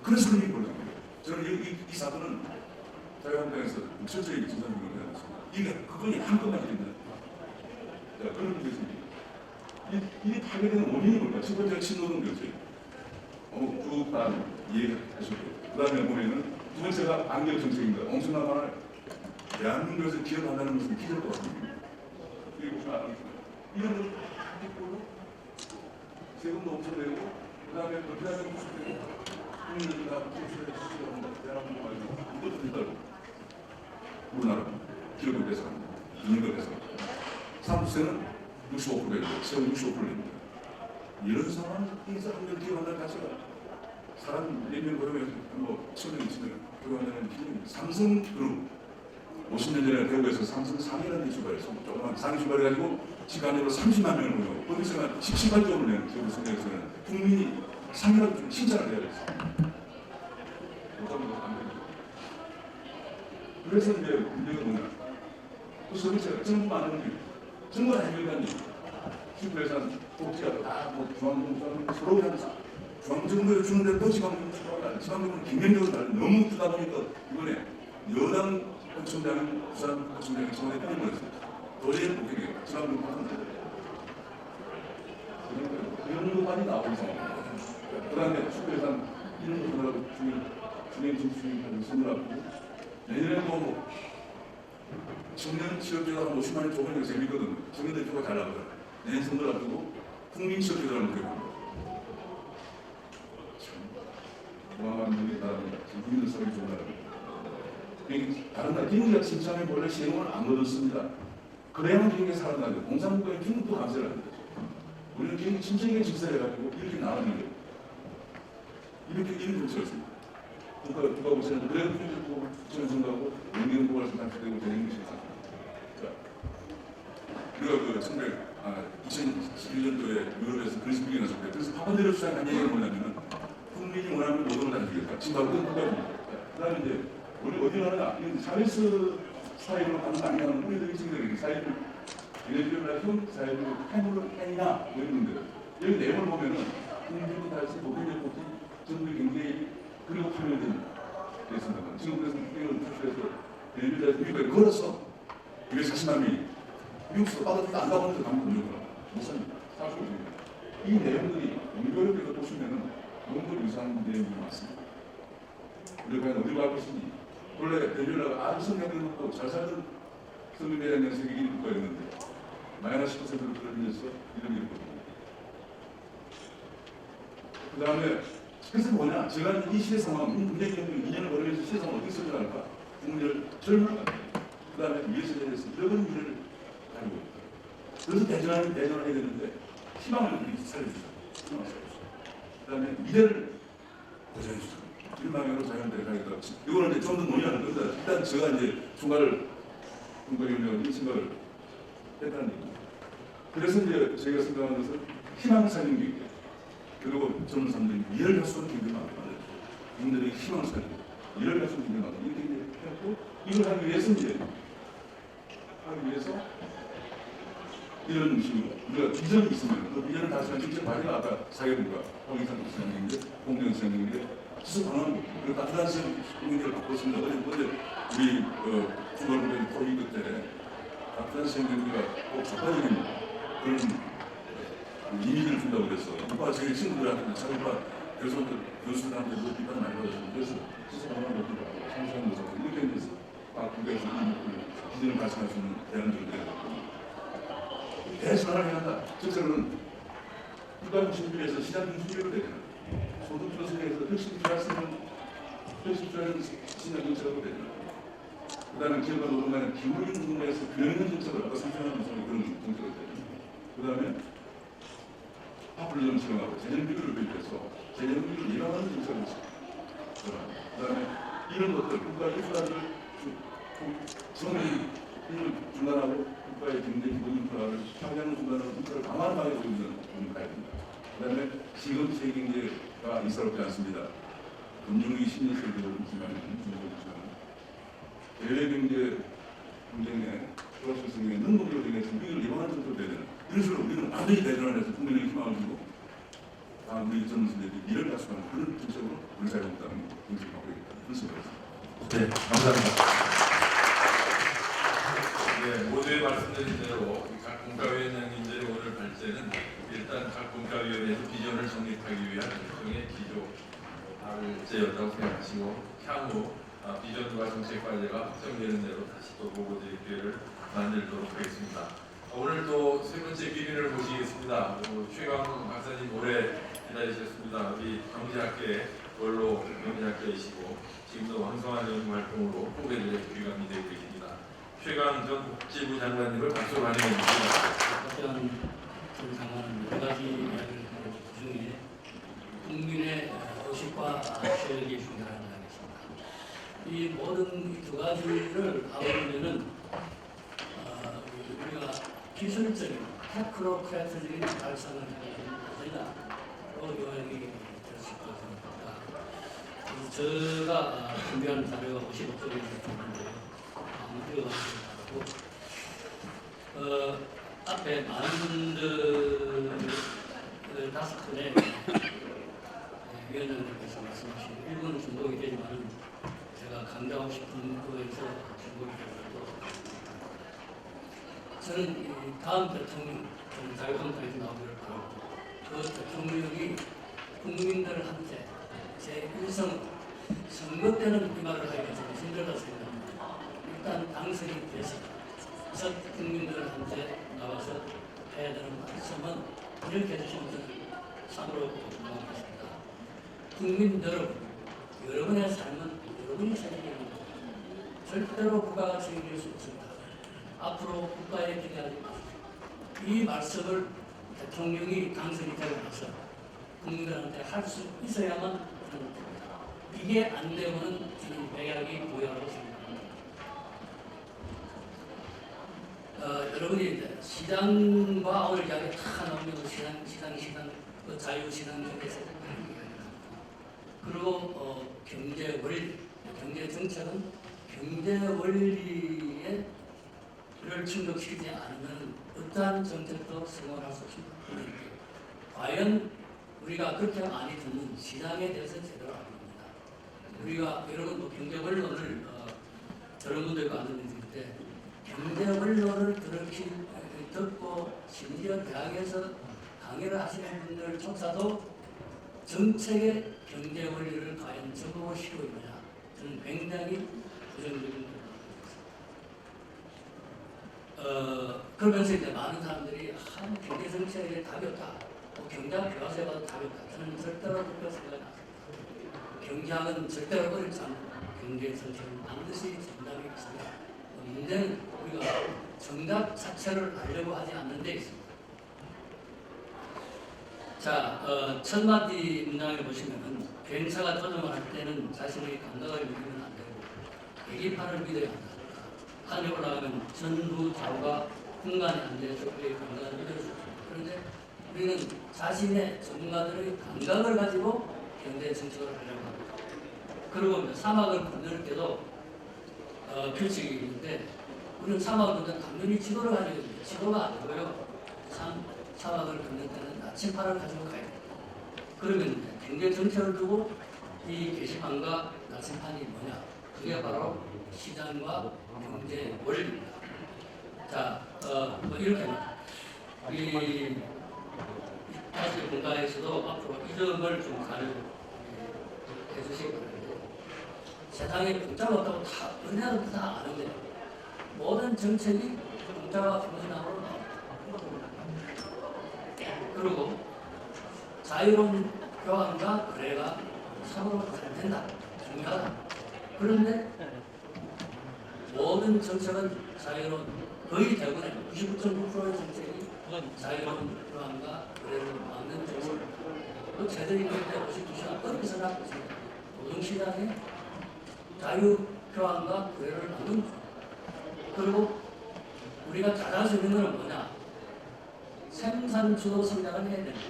Speaker 8: 그래서 그런 일이 벌어진 거예요. 저는 이 사건은 자유한국당에서 철저히 진상규명을 해야 됐습니다. 이게 그건이 한꺼번에 됩니다. 자, 그런 문제 있습니다. 이 파괴되는 원인이 뭘까? 첫 번째가 친노동 정책. 쭉 다 이해하셨고. 그 다음에 보면은 두 번째가 안경 정책입니다. 엄청난 많아요. 대한민국에서 기업한다는 것은 기절 것 같습니다. 그리고 이런 걸 했고 세금도 엄청 내고 그 다음에 대한민국 수출되고 국민들이 다 수출합니다. 대한민국 말고 이것도 된다고 우리나라 기업을 뺏어갑니다. 인력을 뺏어갑니다. 사무세는 65%예요. 세금 65%입니다. 이런 상황에서 한명 기업한다는 자체가 사람 4명 고용해서 뭐 1,000명 있으면 고용한다는 기준입니다. 삼성그룹 50년 전에 대구에서 삼성 상해라는 데 출발했어. 조그만 상해 출발해가지고 시간으로 30만 명을 모여. 거기서는 17발적으로 낸 대구 성에서는 국민이 상해라고 좀 칭찬을 해야 됐어. 그래서 이제 문제가 뭐냐? 그 서비스가 정부만 하는 게 정부가 해결한 일. 슈퍼에서는 복지가 다뭐 중앙정부 서로 하는 중앙정부에 주는데 또 지방정부가 다르고 지방정부는 경쟁력을 다르고 너무 주다 보니까 이번에 여당 국총장은 부산 국총장이 청와대 끊임버렸어요. 도저히 못 해결해요. 지방정부 하는 데요. 그러니까 그 정도까지 나오는 상황입니다. 그 다음에 슈퍼에서는 이런 거 하느라고 중앙 진출하는 선물 앞두고 내년에도 뭐 청년 취업자가 한 50만 원 조건이 재밌거든. 청년들 표가 잘 나오더라. 내년 선물 앞두고 국민 취업자라는 거 해봅니다. 참 어마어마한 분이 나라입니다. 국민들 사기 좋은 나라입니다. 다른 나라 중국과 침착에 원래 시행을 안 거뒀습니다. 그래야만 중국에 살아나죠. 공산국가의 중국도 감세를 합니다. 우리는 중국 침착에 질서를 해가지고 이렇게 나왔는데 이렇게 이런 정치였습니다. 국가고시는 그래도 중국 정선하고 연기는 고발서 단체되고 대행이 실상입니다. 우리가 그 2011년도에 유럽에서 그리스 비행을 했을 때 그래서 파파데르 수상한 얘기가 뭐냐면은 국민이 원하는 노동을 다 주겠다. 지금 바로 그런 국가입니다. 그 다음에 이제 우리 어디 가느냐 이런 사회스 사회로 가는 거 아니냐는 우리들이 지금 사회를 예를 들면 형 사회를 해물로 했냐 뭐 이러는데 여기 내용을 보면은 국민들이 다시 보편적 복지 정부의 경제에 그리고 파멸된 그랬습니다. 지금 그래서 국회의원 탈출해서 예를 미국에 걸어서 240만 명이 미국에서 빠졌다 안 가보는데 가면 돌려보라. 못 삽니다. 살 수가 없습니다. 이 내용들이 연결해서 보시면은 너무 유사한 내용이 많습니다. 우리가 과연 어디로 갈 것인지 원래 대졸라가 아주 성향을 놓고 잘 살던 성민대장 연sek이 이 국가였는데 마이너스 10%로 떨어지면서 이런 게 있거든요. 그 다음에 그래서 뭐냐? 제가 이 시대 상황, 문재인 정부 2년을 벌이면서 시대 상황을 어떻게 설명할까? 국민을 젊을 그 다음에 미래세대에 대해서 이런 미래를 가지고 있다. 그래서 대전을 해야 되는데 희망을 살려주자. 희망을 살려주자. 그 다음에 미래를 보장해주자. 이런 방향으로 자연대를 가겠다. 이거는 이제 좀 더 논의하는 겁니다. 일단 제가 이제 총괄 공과위원회가 이 생각을 했다는 얘기입니다. 그래서 이제 저희가 생각하는 것은 희망을 살리는 게 있고 그리고 젊은 사람들이 미래를 할 수 있는 길을 만들어야 돼요. 국민들에게 희망을 살리고 미래를 할 수 있는 길을 만들어 이렇게 했고 이걸 하기 위해서 이런 식으로 우리가 비전이 있으면 그 비전을 다시 직접 발휘가 아까 사회부가 황희상 시장님인데 공정 시장님인데 지속 가능한 거예요. 그리고 따뜻한 시장 국민들을 바꿨습니다. 어제 우리 중간고등학교 토익 때 따뜻한 시장님들과 꼭 적극적인 그런 이미지를 준다고 그랬어. 오빠 제 친구들한테 자기가 교수들한테도 비판을 많이 받았어요. 그래서 스스로 하는 것도 상상하는 것도 이렇게 해서 국가에서 기준을 발생할 수 있는 대안들을 내놨고 대선을 해야 한다. 즉서는 국가 중심주의에서 시장 중심주의로 되잖아. 소득 조성에서 혁신 필요한 시장 정책으로 되잖아. 그 다음에 기업과 노동 간의 기울인 부분에서 균형 있는 정책을 아까 상상하는 그런 정책으로 되잖아. 그 다음에 파블리즘 실험하고 재정비율을 도입해서 재정비율을 예방하는 정책을 했습니다. 그 다음에 이런 것들, 국가 인프라를 성립을 중단하고 국가의 경제 기본 인프라를 평양을 중단하고 인프라를 강화하는 방향으로 있는 부분을 가야 됩니다. 그 다음에 지금 세계경제가 이사롭지 않습니다. 금융위 10년 세대로 있지만 대외경제 경쟁에 플러스 성공에 능동적으로 되게 위기를 예방하는 정도로 돼야 되는 이런 식으로 우리는 완전히 대전을 해서 국민에게 희망을 주고 다음 우리 젊은 세대들이 미래를 가져가는 그런 정책으로 우리 사회공단은 정책을 하고 있다. 그런 생각입니다.
Speaker 3: 네, 감사합니다. 네, 모두에 말씀드린 대로 각 공과위원장님들의 오늘 발제는 일단 각 공과위원회에서 비전을 정립하기 위한 일종의 기조 발제였다고 생각하시고 향후 비전과 정책 과제가 확정되는 대로 다시 또 보고드릴 기회를 만들도록 하겠습니다. 오늘 또 세 번째 기민을 모시겠습니다. 최강 박사님 오래 기다리셨습니다. 우리 경제학계 원로 경제학자이시고 지금도 왕성한 연구 활동으로 후배들의 귀감이 되고 계십니다. 최강 전 복지부 장관님을 박수로 환영합니다.
Speaker 4: 어떤 장관은 두 가지 이야기를 하는 그 중에 국민의 의식과 실력의 중요한 하겠습니다.
Speaker 9: 이 모든 이 두 가지를 아우르면은 우리가 기술적인 테크노크래트적인 발상을 해야 요약이 될 수 있습니다. 제가 준비한 자료가 55쪽에 있는데요. 읽어보시기 바라고 앞에 많은 분들 5분의 위원장님께서 말씀하신 1분 중독이 되지만 제가 강조하고 싶은 거에서 중독이 되더라도 저는 이 다음 대통령 자유한국당에서 나오기를 바라고 그 대통령이 국민들한테 제1성 선거 때는 이 말을 하기가 좀 힘들다 생각합니다. 일단 당선이 돼서 첫 국민들한테 나와서 해야 되는 말씀은 이렇게 해주시면 저는 참으로 고맙겠습니다. 국민 여러분의 삶은 여러분이 책임입니다. 절대로 국가가 책임질 수 없습니다. 앞으로 국가에 기대하지 마십시오. 이 말씀을 대통령이 당선이 되고 나서 국민들한테 할 수 있어야만 하는 겁니다. 이게 안 되면은 저는 매약이 무효라고 생각합니다. 여러분이 이제 시장과 오늘 이야기 다 나오면 시장 자유시장 중에서 그리고 경제 원리, 경제 정책은 경제 원리를 충족시키지 않으면 어떠한 정책도 성공할 수 없습니다. 과연 우리가 그렇게 많이 듣는 시장에 대해서 제대로 알고 있습니다. 우리가 여러분 경제 원론을 저런 분들과 앉는 때 경제 원론을 듣고 심지어 대학에서 강의를 하시는 분들조차도 정책의 경제 원리를 과연 적응을 시키고 있느냐 저는 굉장히 부정적인 그러면서 이제 많은 사람들이 경제 정책에 답이 없다. 경제학 교과서에 봐도 답이 없다. 저는 절대로 그렇게 생각이 않습니다. 경제학은 절대로 어렵지 않고 경제 정책은 반드시 정답이 있습니다. 문제는 우리가 정답 자체를 알려고 하지 않는 데 있습니다. 자, 첫 마디 문장을 보시면은 변사가 조정을 할 때는 자신의 감각을 믿으면 안 되고 계기판을 믿어야 한다. 하늘에 올라가면 전부 좌우가 공간이 안 돼서 그의 감각을 믿을 수 있습니다. 그런데 우리는 자신의 전문가들의 감각을 가지고 경제 정책을 하려고 합니다. 그리고 사막을 건널 때도 규칙이 있는데 우리는 사막을 건널 당연히 지도를 가지고 있는데 지도가 안 되고요. 사막을 건널 때는 나침판을 가지고 가야 됩니다. 그러면 경제 정책을 두고 이 게시판과 나침판이 뭐냐? 그게 바로 시장과 경제 원리입니다. 자, 뭐 이렇게 이 다시 문가에서도 앞으로 이 점을 좀 가려해 주시기 바랍니다. 세상에 공짜가 없다고 다 은혜는 다 아는데 모든 정책이 공짜가 공신함으로 나옵니다. 그리고 자유로운 교환과 거래가 참으로 잘 된다. 중요하다. 그런데 모든 정책은 자유로운 거의 대부분의 99.9%의 정책이 자유로운 교환과 거래를 막는 정책. 그 제들이 그때 52시간 어렵게 생각하고 있습니다. 노동시장에 자유 교환과 거래를 막는 것. 그리고 우리가 잘할 수 있는 것은 뭐냐? 생산 주도 성장을 해야 됩니다.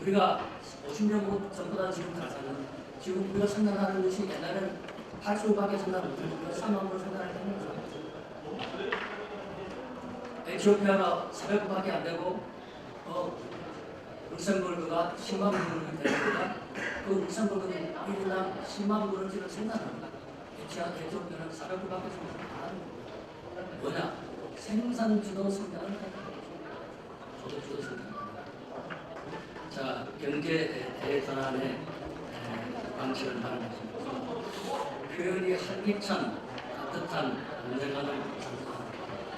Speaker 9: 우리가 50년 전보다 지금 가서는 지금 우리가 생산하는 것이 옛날에는 80밖에 생산 못했는데 3만 불 생산을 했는 거죠. 에티오피아가 400불밖에 안 되고 룩셈부르크가 10만 불이 되니까 그 룩셈부르크는 1인당 10만 불을 지금 생산합니다. 에티오피아는 400불밖에 생산 안 하는 겁니다. 뭐냐? 생산 주도 성장을 해야 됩니다. 소득 주도 성장. 자, 경제 대전환의 방식을 말하면서 표현이 활기찬, 따뜻한, 언젠가는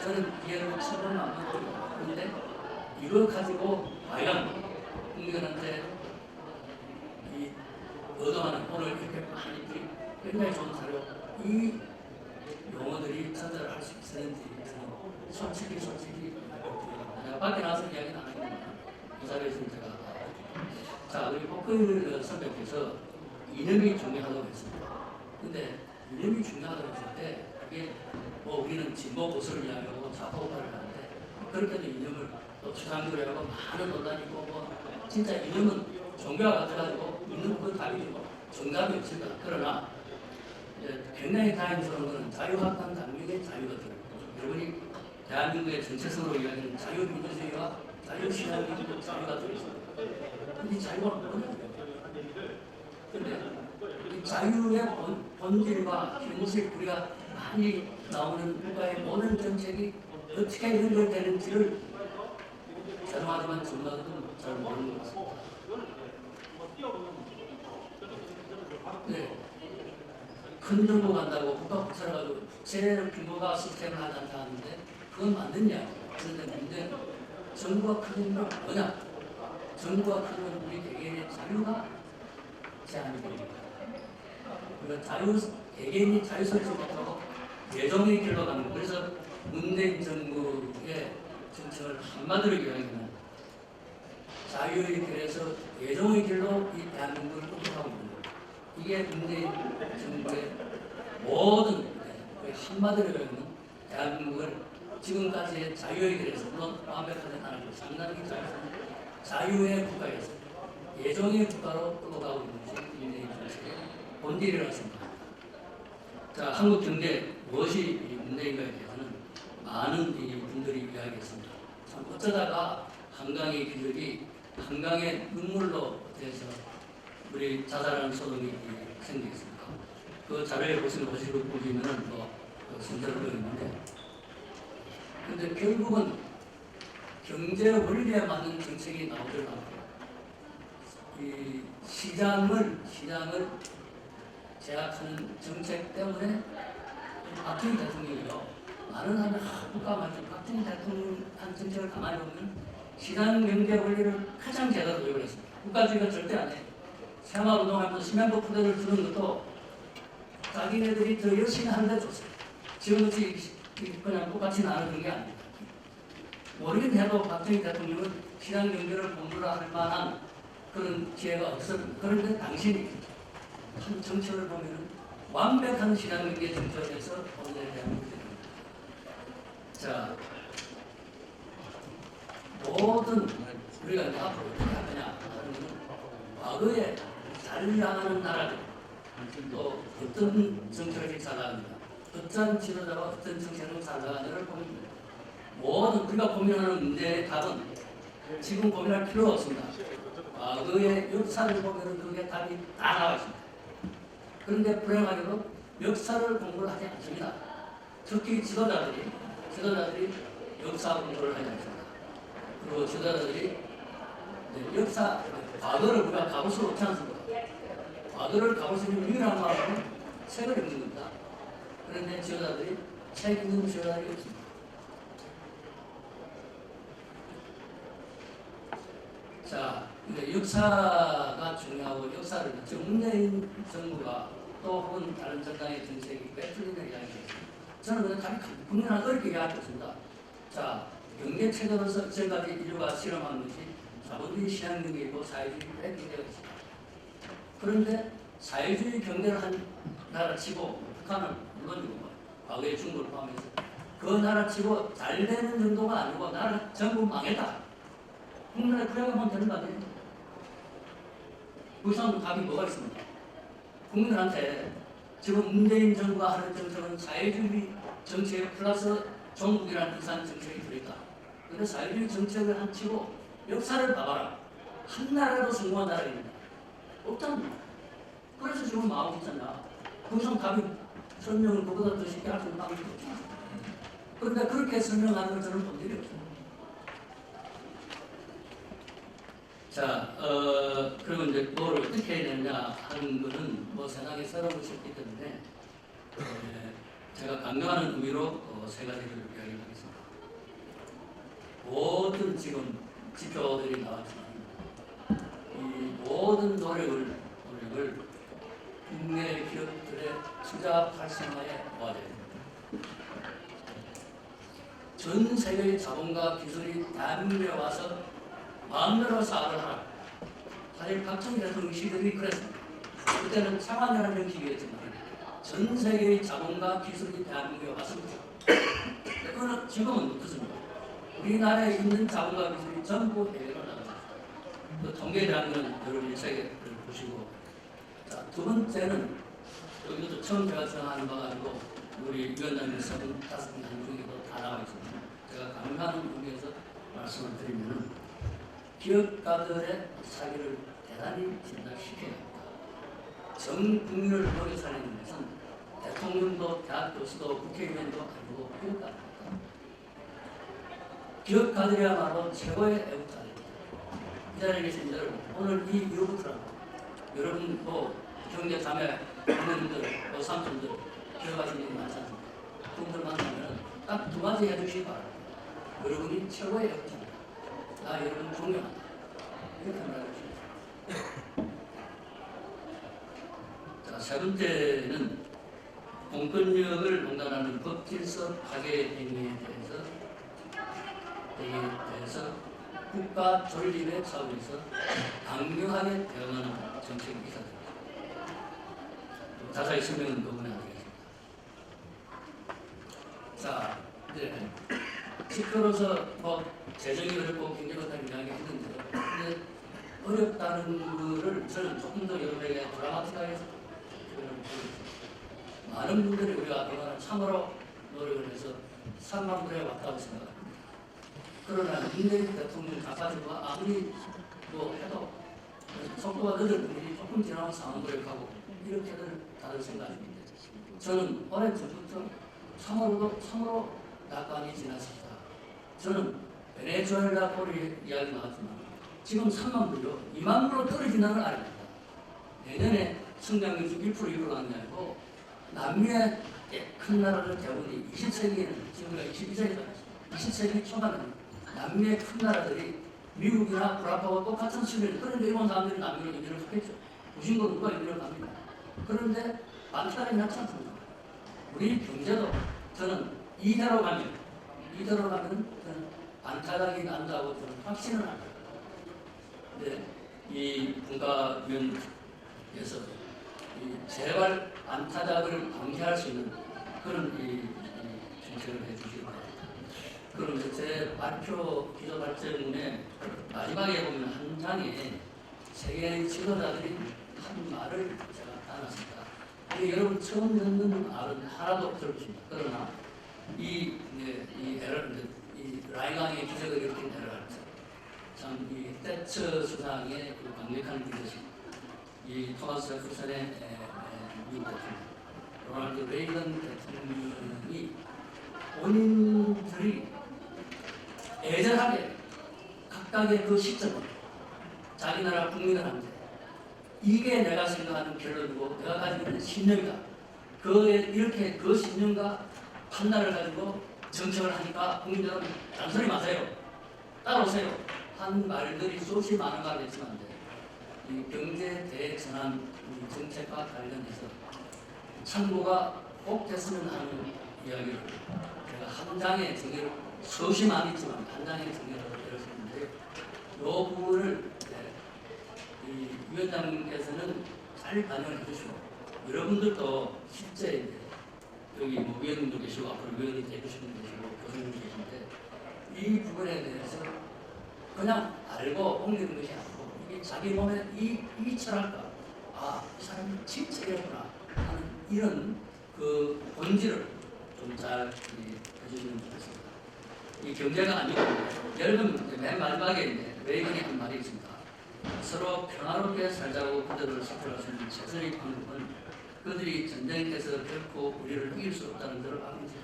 Speaker 9: 저는 이해를 처음 안 하고 있는데 이걸 가지고 과연 국민들한테 이 얻어가는 오늘 이렇게 많이 굉장히 좋은 자료 이 용어들이 전달을 할 수 있었는지 저는 솔직히 내가 밖에 나와서 이야기는 안 하겠지만 이 자리에서 제가 자, 우리 포크 선배께서 이름이 중요하다고 했습니다. 근데 이념이 중요하다고 했을 때 그게 뭐 우리는 진보 보수를 이야기하고 좌파우파를 하는데 그렇게도 이념을 또 추상적으로 하고 많은 논란이 있고 뭐 진짜 이념은 종교와 같아가지고 있는 그 답이 뭐 정답이 없습니다. 그러나 굉장히 다행스러운 것은 자유학당 당명의 자유거든요. 여러분이 대한민국의 정체성으로 이야기하는 자유민주주의와 자유신앙의 자유가 들어있습니다. 이 자유가 뭐냐? 근데 이 자유의 본질과 현실 우리가 많이 나오는 국가의 모든 정책이 어떻게 연결되는지를 죄송하지만 전문가들은 잘 모르는 것 같습니다. 네. 큰 정부 간다고 국가 국사를 가지고 국제 규모가 시스템을 하지 하는데 그건 맞는 이야기예요. 그런데 문제는 정부가 크는 건 뭐냐? 정부가 크는 우리 개개인의 자유가 제한이 됩니다. 개개인이 자유 설치 못하고 예정의 길로 가는 거예요. 그래서 문재인 정부의 정책을 한마디로 이야기하면 자유의 길에서 예정의 길로 이 대한민국을 끌어가고 있는 거예요. 이게 문재인 정부의 모든 한마디로 이야기하면 대한민국을 지금까지의 자유의 길에서 물론 완벽하지 않아도 상당히 자유의 국가에서 예정의 국가로 끌어가고 있는 것이 문재인 정책의 본질이라고 생각합니다. 자, 한국 경제 무엇이 문제인가에 대해서는 많은 분들이 이야기했습니다. 참 어쩌다가 한강의 기적이 한강의 눈물로 돼서 우리 자살하는 소동이 생기겠습니까? 그 자료에 보시면은 뭐 선전을 있는데, 근데 결국은 경제 원리에 맞는 정책이 나오질 않고 이 시장을 제약하는 정책 때문에 박정희 대통령이요. 많은 사람이 국가 말씀 박정희 대통령 한 정책을 가만히 보면 시장 경제 원리를 가장 제대로 적용을 했습니다. 국가주의가 절대 안 해요. 새마을운동하면서 심양보 부대를 주는 것도 자기네들이 더 열심히 하는데 줬어요. 지금같이 그냥 똑같이 나누는 게 아닙니다. 모르긴 해도 박정희 대통령은 시장 경제를 공부를 할 만한 그런 기회가 없었습니다. 그런데 당신이 한 정책을 보면 완벽한 시장경제 정책에서 오늘의 대한민국이 됩니다. 자, 모든 우리가 앞으로 어떻게 하느냐 하는 것은 과거에 잘 나가는 나라들 또 어떤 정책을 잘 나갑니다. 어떤 지도자가 어떤 정책을 잘 나가는지를 보면 모든 우리가 고민하는 문제의 답은 지금 고민할 필요가 없습니다. 과거의 역사를 보면 그게 답이 다 나와 있습니다. 그런데 불행하게도 역사를 공부를 하지 않습니다. 특히 지도자들이 역사 공부를 하지 않습니다. 그리고 지도자들이 과거를 우리가 가볼 수 없지 않습니까? 과거를 가볼 수 있는 유일한 방법은 책을 읽는 겁니다. 그런데 지도자들이 책 읽는 지도자들이 없습니다. 자, 근데 역사가 중요하고 역사를 문재인 정부가 또 혹은 다른 정당의 정책이 빼앗기는 이야기입니다. 저는 그냥 답이 분명한 어렵게 이야기할 수 있습니다. 자, 경제 체제로서 지금까지 인류가 실험한 것이 자본주의 시장경제이고 사회주의 뺏기되어 있습니다. 그런데 사회주의 경제를 한 나라 치고 북한은 물론이고 과거의 중국을 포함해서 그 나라 치고 잘 되는 정도가 아니고 나라 전부 망했다. 국민의 그래야 하면 되는 거 아니에요? 그 이상 답이 뭐가 있습니까? 국민한테 지금 문재인 정부가 하는 정책은 사회주의 정책 플러스 종북이라는 이상 정책이 들어있다. 그런데 사회주의 정책을 한 치고 역사를 봐봐라. 한 나라도 성공한 나라가 있는다. 없잖아. 그래서 지금 마음이 있잖아. 그 이상 답이 설명을 그보다 더 쉽게 할 수 있는 방법이 없잖아. 그런데 그렇게 설명하는 걸 저는 본 적이 없어요. 자, 그리고 이제 뭘 어떻게 해야 되느냐 하는 거는 뭐 세상에 새로운 것이 없기 때문에 제가 강조하는 의미로 세 가지를 이야기하겠습니다. 모든 지금 지표들이 나왔지만 이 모든 노력을 국내 기업들의 투자 활성화에 모아야 됩니다. 전 세계의 자본과 기술이 대한민국에 와서 마음대로 사업을 하라. 사실 박정희 대통령 시절이 그랬습니다. 그때는 창안이라는 형식이었지만 전 세계의 자본과 기술이 대한민국에 왔습니다. 그거는 지금은 어떻습니까? 우리나라에 있는 자본과 기술이 전부 해외로 나갑니다. 그 통계에 대한 건 여러분이 책을 보시고, 자, 두 번째는 여기도 처음 제가 생각하는 바가 아니고 우리 위원장님 35분 중에도 다 나와 있습니다. 제가 강조하는 부분에서 말씀을 드리면 기업가들의 사기를 대단히 진작시켜야 합니다. 전 국민을 먹여 살리는 것은 대통령도 대학 교수도 국회의원도 아니고 기업가입니다. 기업가들이야말로 최고의 애국자입니다. 이 자리에 계신 여러분, 오늘 이 이후부터라도 여러분 뭐 경제 자매 부모님들, 뭐 삼촌들 기억하시는 분이 많지 않습니까? 그분들 만나면 딱 두 가지 해주시기 바랍니다. 여러분이 최고의 애국자입니다. 나 여러분 존경한다. 이렇게 말해주십시오. 자, 세 번째는 공권력을 농단하는 법질서 파괴 행위에 대해서 국가 존립의 차원에서 강력하게 대응하는 정책이 있어야 됩니다. 자세히 설명은 부분에 안 되겠습니다. 자, 이제 시끄러워서 뭐 재정이 어렵고 경제가 어렵다는 이야기 했는데, 근데 어렵다는 거를 저는 조금 더 여러분에게 드라마틱하게 많은 분들이 우리가 그동안 참으로 노력을 해서 3만 불에 왔다고 생각합니다. 그러나 문재인 대통령 가까이와 아무리 뭐 해도 속도가 늦은 분들이 조금 지나면 상황고력하고 이렇게들 다들 생각합니다. 저는 오랜 전부터 참으로 낙관이 지났습니다. 저는 베네수엘라 꼴이 이야기 나왔지만 지금 3만 불로 2만 불로 떨어진다는 걸 알입니다. 내년에 성장률이 1% 2%가 아니고 남미의 큰 나라들 대부분이 20세기에는 지금 우리가 22세기잖아요. 20세기 초반에는 남미의 큰 나라들이 미국이나 브라파와 똑같은 수준을, 그런데 일본 사람들이 남미로 이민을 갔겠죠. 무신고 누가 이민을 갑니다. 그런데 반타락이 났지 않습니까? 우리 경제도 저는 이대로 가면 저는 반타락이 난다고 저는 확신을 합니다. 근데 이 분과위원회에서 제발 반타락을 방지할 수 있는 그런 이 정책을 해주시기 바랍니다. 그럼 제 발표 기조 발제문에 마지막에 보면 한 장에 세계의 지도자들이 한 말을 제가 따놨습니다. 이게 여러분 처음 듣는 말은 하나도 없습니다. 그러나 이 라이강의 기적을 일으킨 에러가 참이 태처 수상의 그 강력한 기적입니다. 이 토마스 제퍼슨의 미국 대통령, 로널드 레이건 대통령이 본인들이 애절하게 각각의 그 시점을 자기 나라 국민들한테 이게 내가 생각하는 결론이고 내가 가지고 있는 신념이다. 이렇게 그 신념과 판단을 가지고 정책을 하니까 국민들은 잔소리 마세요. 따라오세요. 한 말들이 수없이 많은 말을 했지만 이 경제 대전환 정책과 관련해서 참고가 꼭 됐으면 하는 이야기를 제가 한 장의 정의를 수없이 많이 있지만 한 장의 정의를 드렸었는데 이 부분을 이 위원장님께서는 잘 반영을 해주시고 여러분들도 실제 여기 뭐 위원님도 계시고 앞으로 위원님 되시는 분 계시고 교수님 계신데 이 부분에 대해서 그냥 알고 옮기는 것이 아니고 이게 자기 몸에 이 철학과 이 사람이 진짜 이랬구나 하는 이런 그 본질을 좀 잘 해주시면 좋겠습니다. 이 경제가 아니고 여러분 맨 마지막에 레이건이 한 말이 있습니다. 서로 평화롭게 살자고 그들을 지켜갈 수 있는 최선의 방법은 그들이 전쟁에서 결코 우리를 이길 수 없다는 것을 알면서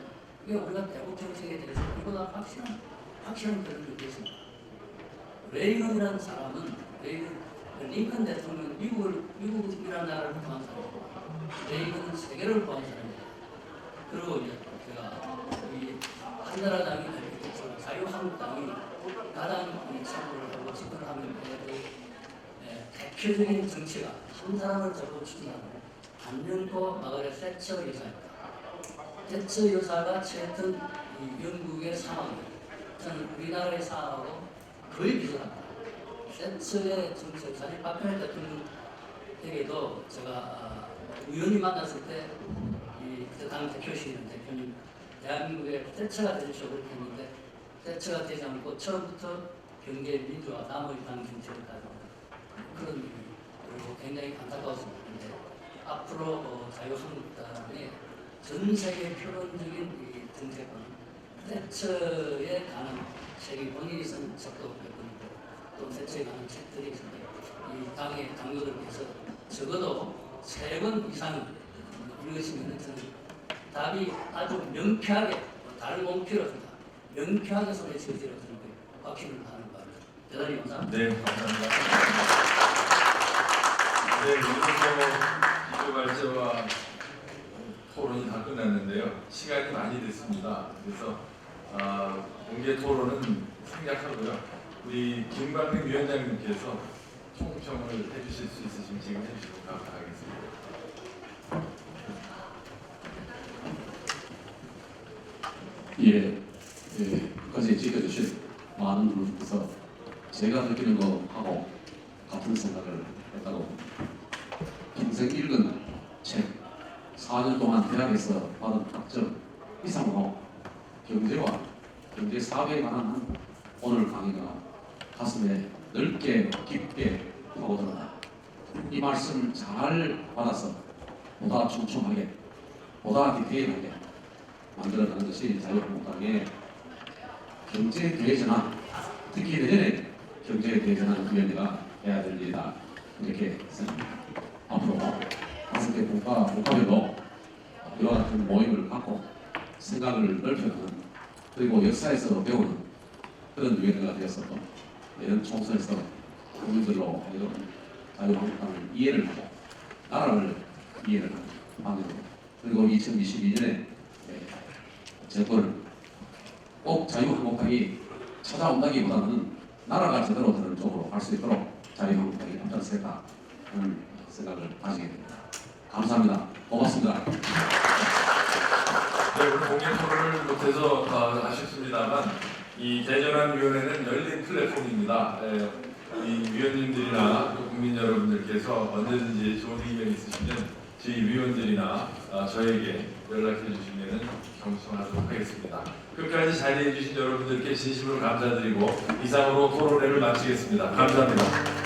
Speaker 9: 이게 우리가 대북 정책에 대해서 이보다 확실한 그런 게 있습니다. 레이건이라는 사람은 링컨 대통령은 미국이라는 나라를 구한 사람이고 레이건은 세계를 구한 사람입니다. 그리고 이제 제가 이 한나라당이 자유한국당이 가장 참고를 하고 집권을 하면 대표적인 정치가 한 사람을 잡고 추진하는 안녕코 마가렛 세처 여사입니다. 세처 여사가 취했던 이 영국의 상황을 저는 우리나라의 상황하고 거의 비슷합니다. 세처의 정책, 사실 박근혜 대통령에게도 제가 우연히 만났을 때 그때 당 대표시는 대표님 대한민국의 대처가 될 줄 그렇게 했는데 대처가 되지 않고 처음부터 경계 민주화 남의 당 정책을 가져온 그런 그리고 굉장히 안타까웠습니다. 근데 앞으로 자유한국당의 전 세계 표론적인 이 정책은 대처에 관한 책이 본인이 쓴 책도 몇 권이고 또 대처에 관한 책들이 있습니다. 이 당의 당규들께서 적어도 3권 이상은 읽으시면 저는 답이 아주 명쾌하게 다른 공필없습니다. 명쾌하게 손에 지어지라고 저는 확신을 하는 바입니다. 대단히 감사합니다.
Speaker 3: 네, 감사합니다. 네, 이제 발제와 토론이 다 끝났는데요. 시간이 많이 됐습니다. 그래서 공개 토론은 생략하고요. 우리 김광림 위원장님께서 총평을 해주실 수 있으시면 지금 해주시고 감사하겠습니다.
Speaker 10: 예, 끝까지 지켜주신 많은 분들께서 제가 느끼는 거하고 같은 생각을 했다고 봅니다. 평생 읽은 책, 4년 동안 대학에서 받은 학점 이상으로 경제와 경제 사회에 관한 오늘 강의가 가슴에 넓게 깊게 파고들어다. 이 말씀을 잘 받아서 보다 촘촘하게, 보다 디테일하게 만들어가는 것이 자유한국당의 경제 대전환, 특히 내년에 경제 대전환 위원회가 해야 될 일이다 이렇게 생각합니다. 앞으로 5개 국가별로 이와 같은 모임을 갖고 생각을 넓혀가는 그리고 역사에서 배우는 그런 위원회가 되었었고 내년 총선에서 국민들로 하여금 자유한국당을 이해를 하고 나라를 이해를 하는 방향으로 그리고 2022년에 정권을 꼭 자유한국당이 찾아온다기보다는 나라가 제대로 되는 쪽으로 갈 수 있도록 자유한국당이 앞장서겠다 하는 생각을 가지게 됩니다. 감사합니다. 고맙습니다.
Speaker 3: 네, 오늘 공개 토론을 못해서 아쉽습니다만 이 대전환위원회는 열린 플랫폼입니다. 이 위원님들이나 또 국민 여러분들께서 언제든지 좋은 의견 있으시면 저희 위원들이나 저에게 연락해 주시면 경청하도록 하겠습니다. 끝까지 자리해 주신 여러분들께 진심으로 감사드리고 이상으로 토론회를 마치겠습니다. 감사합니다.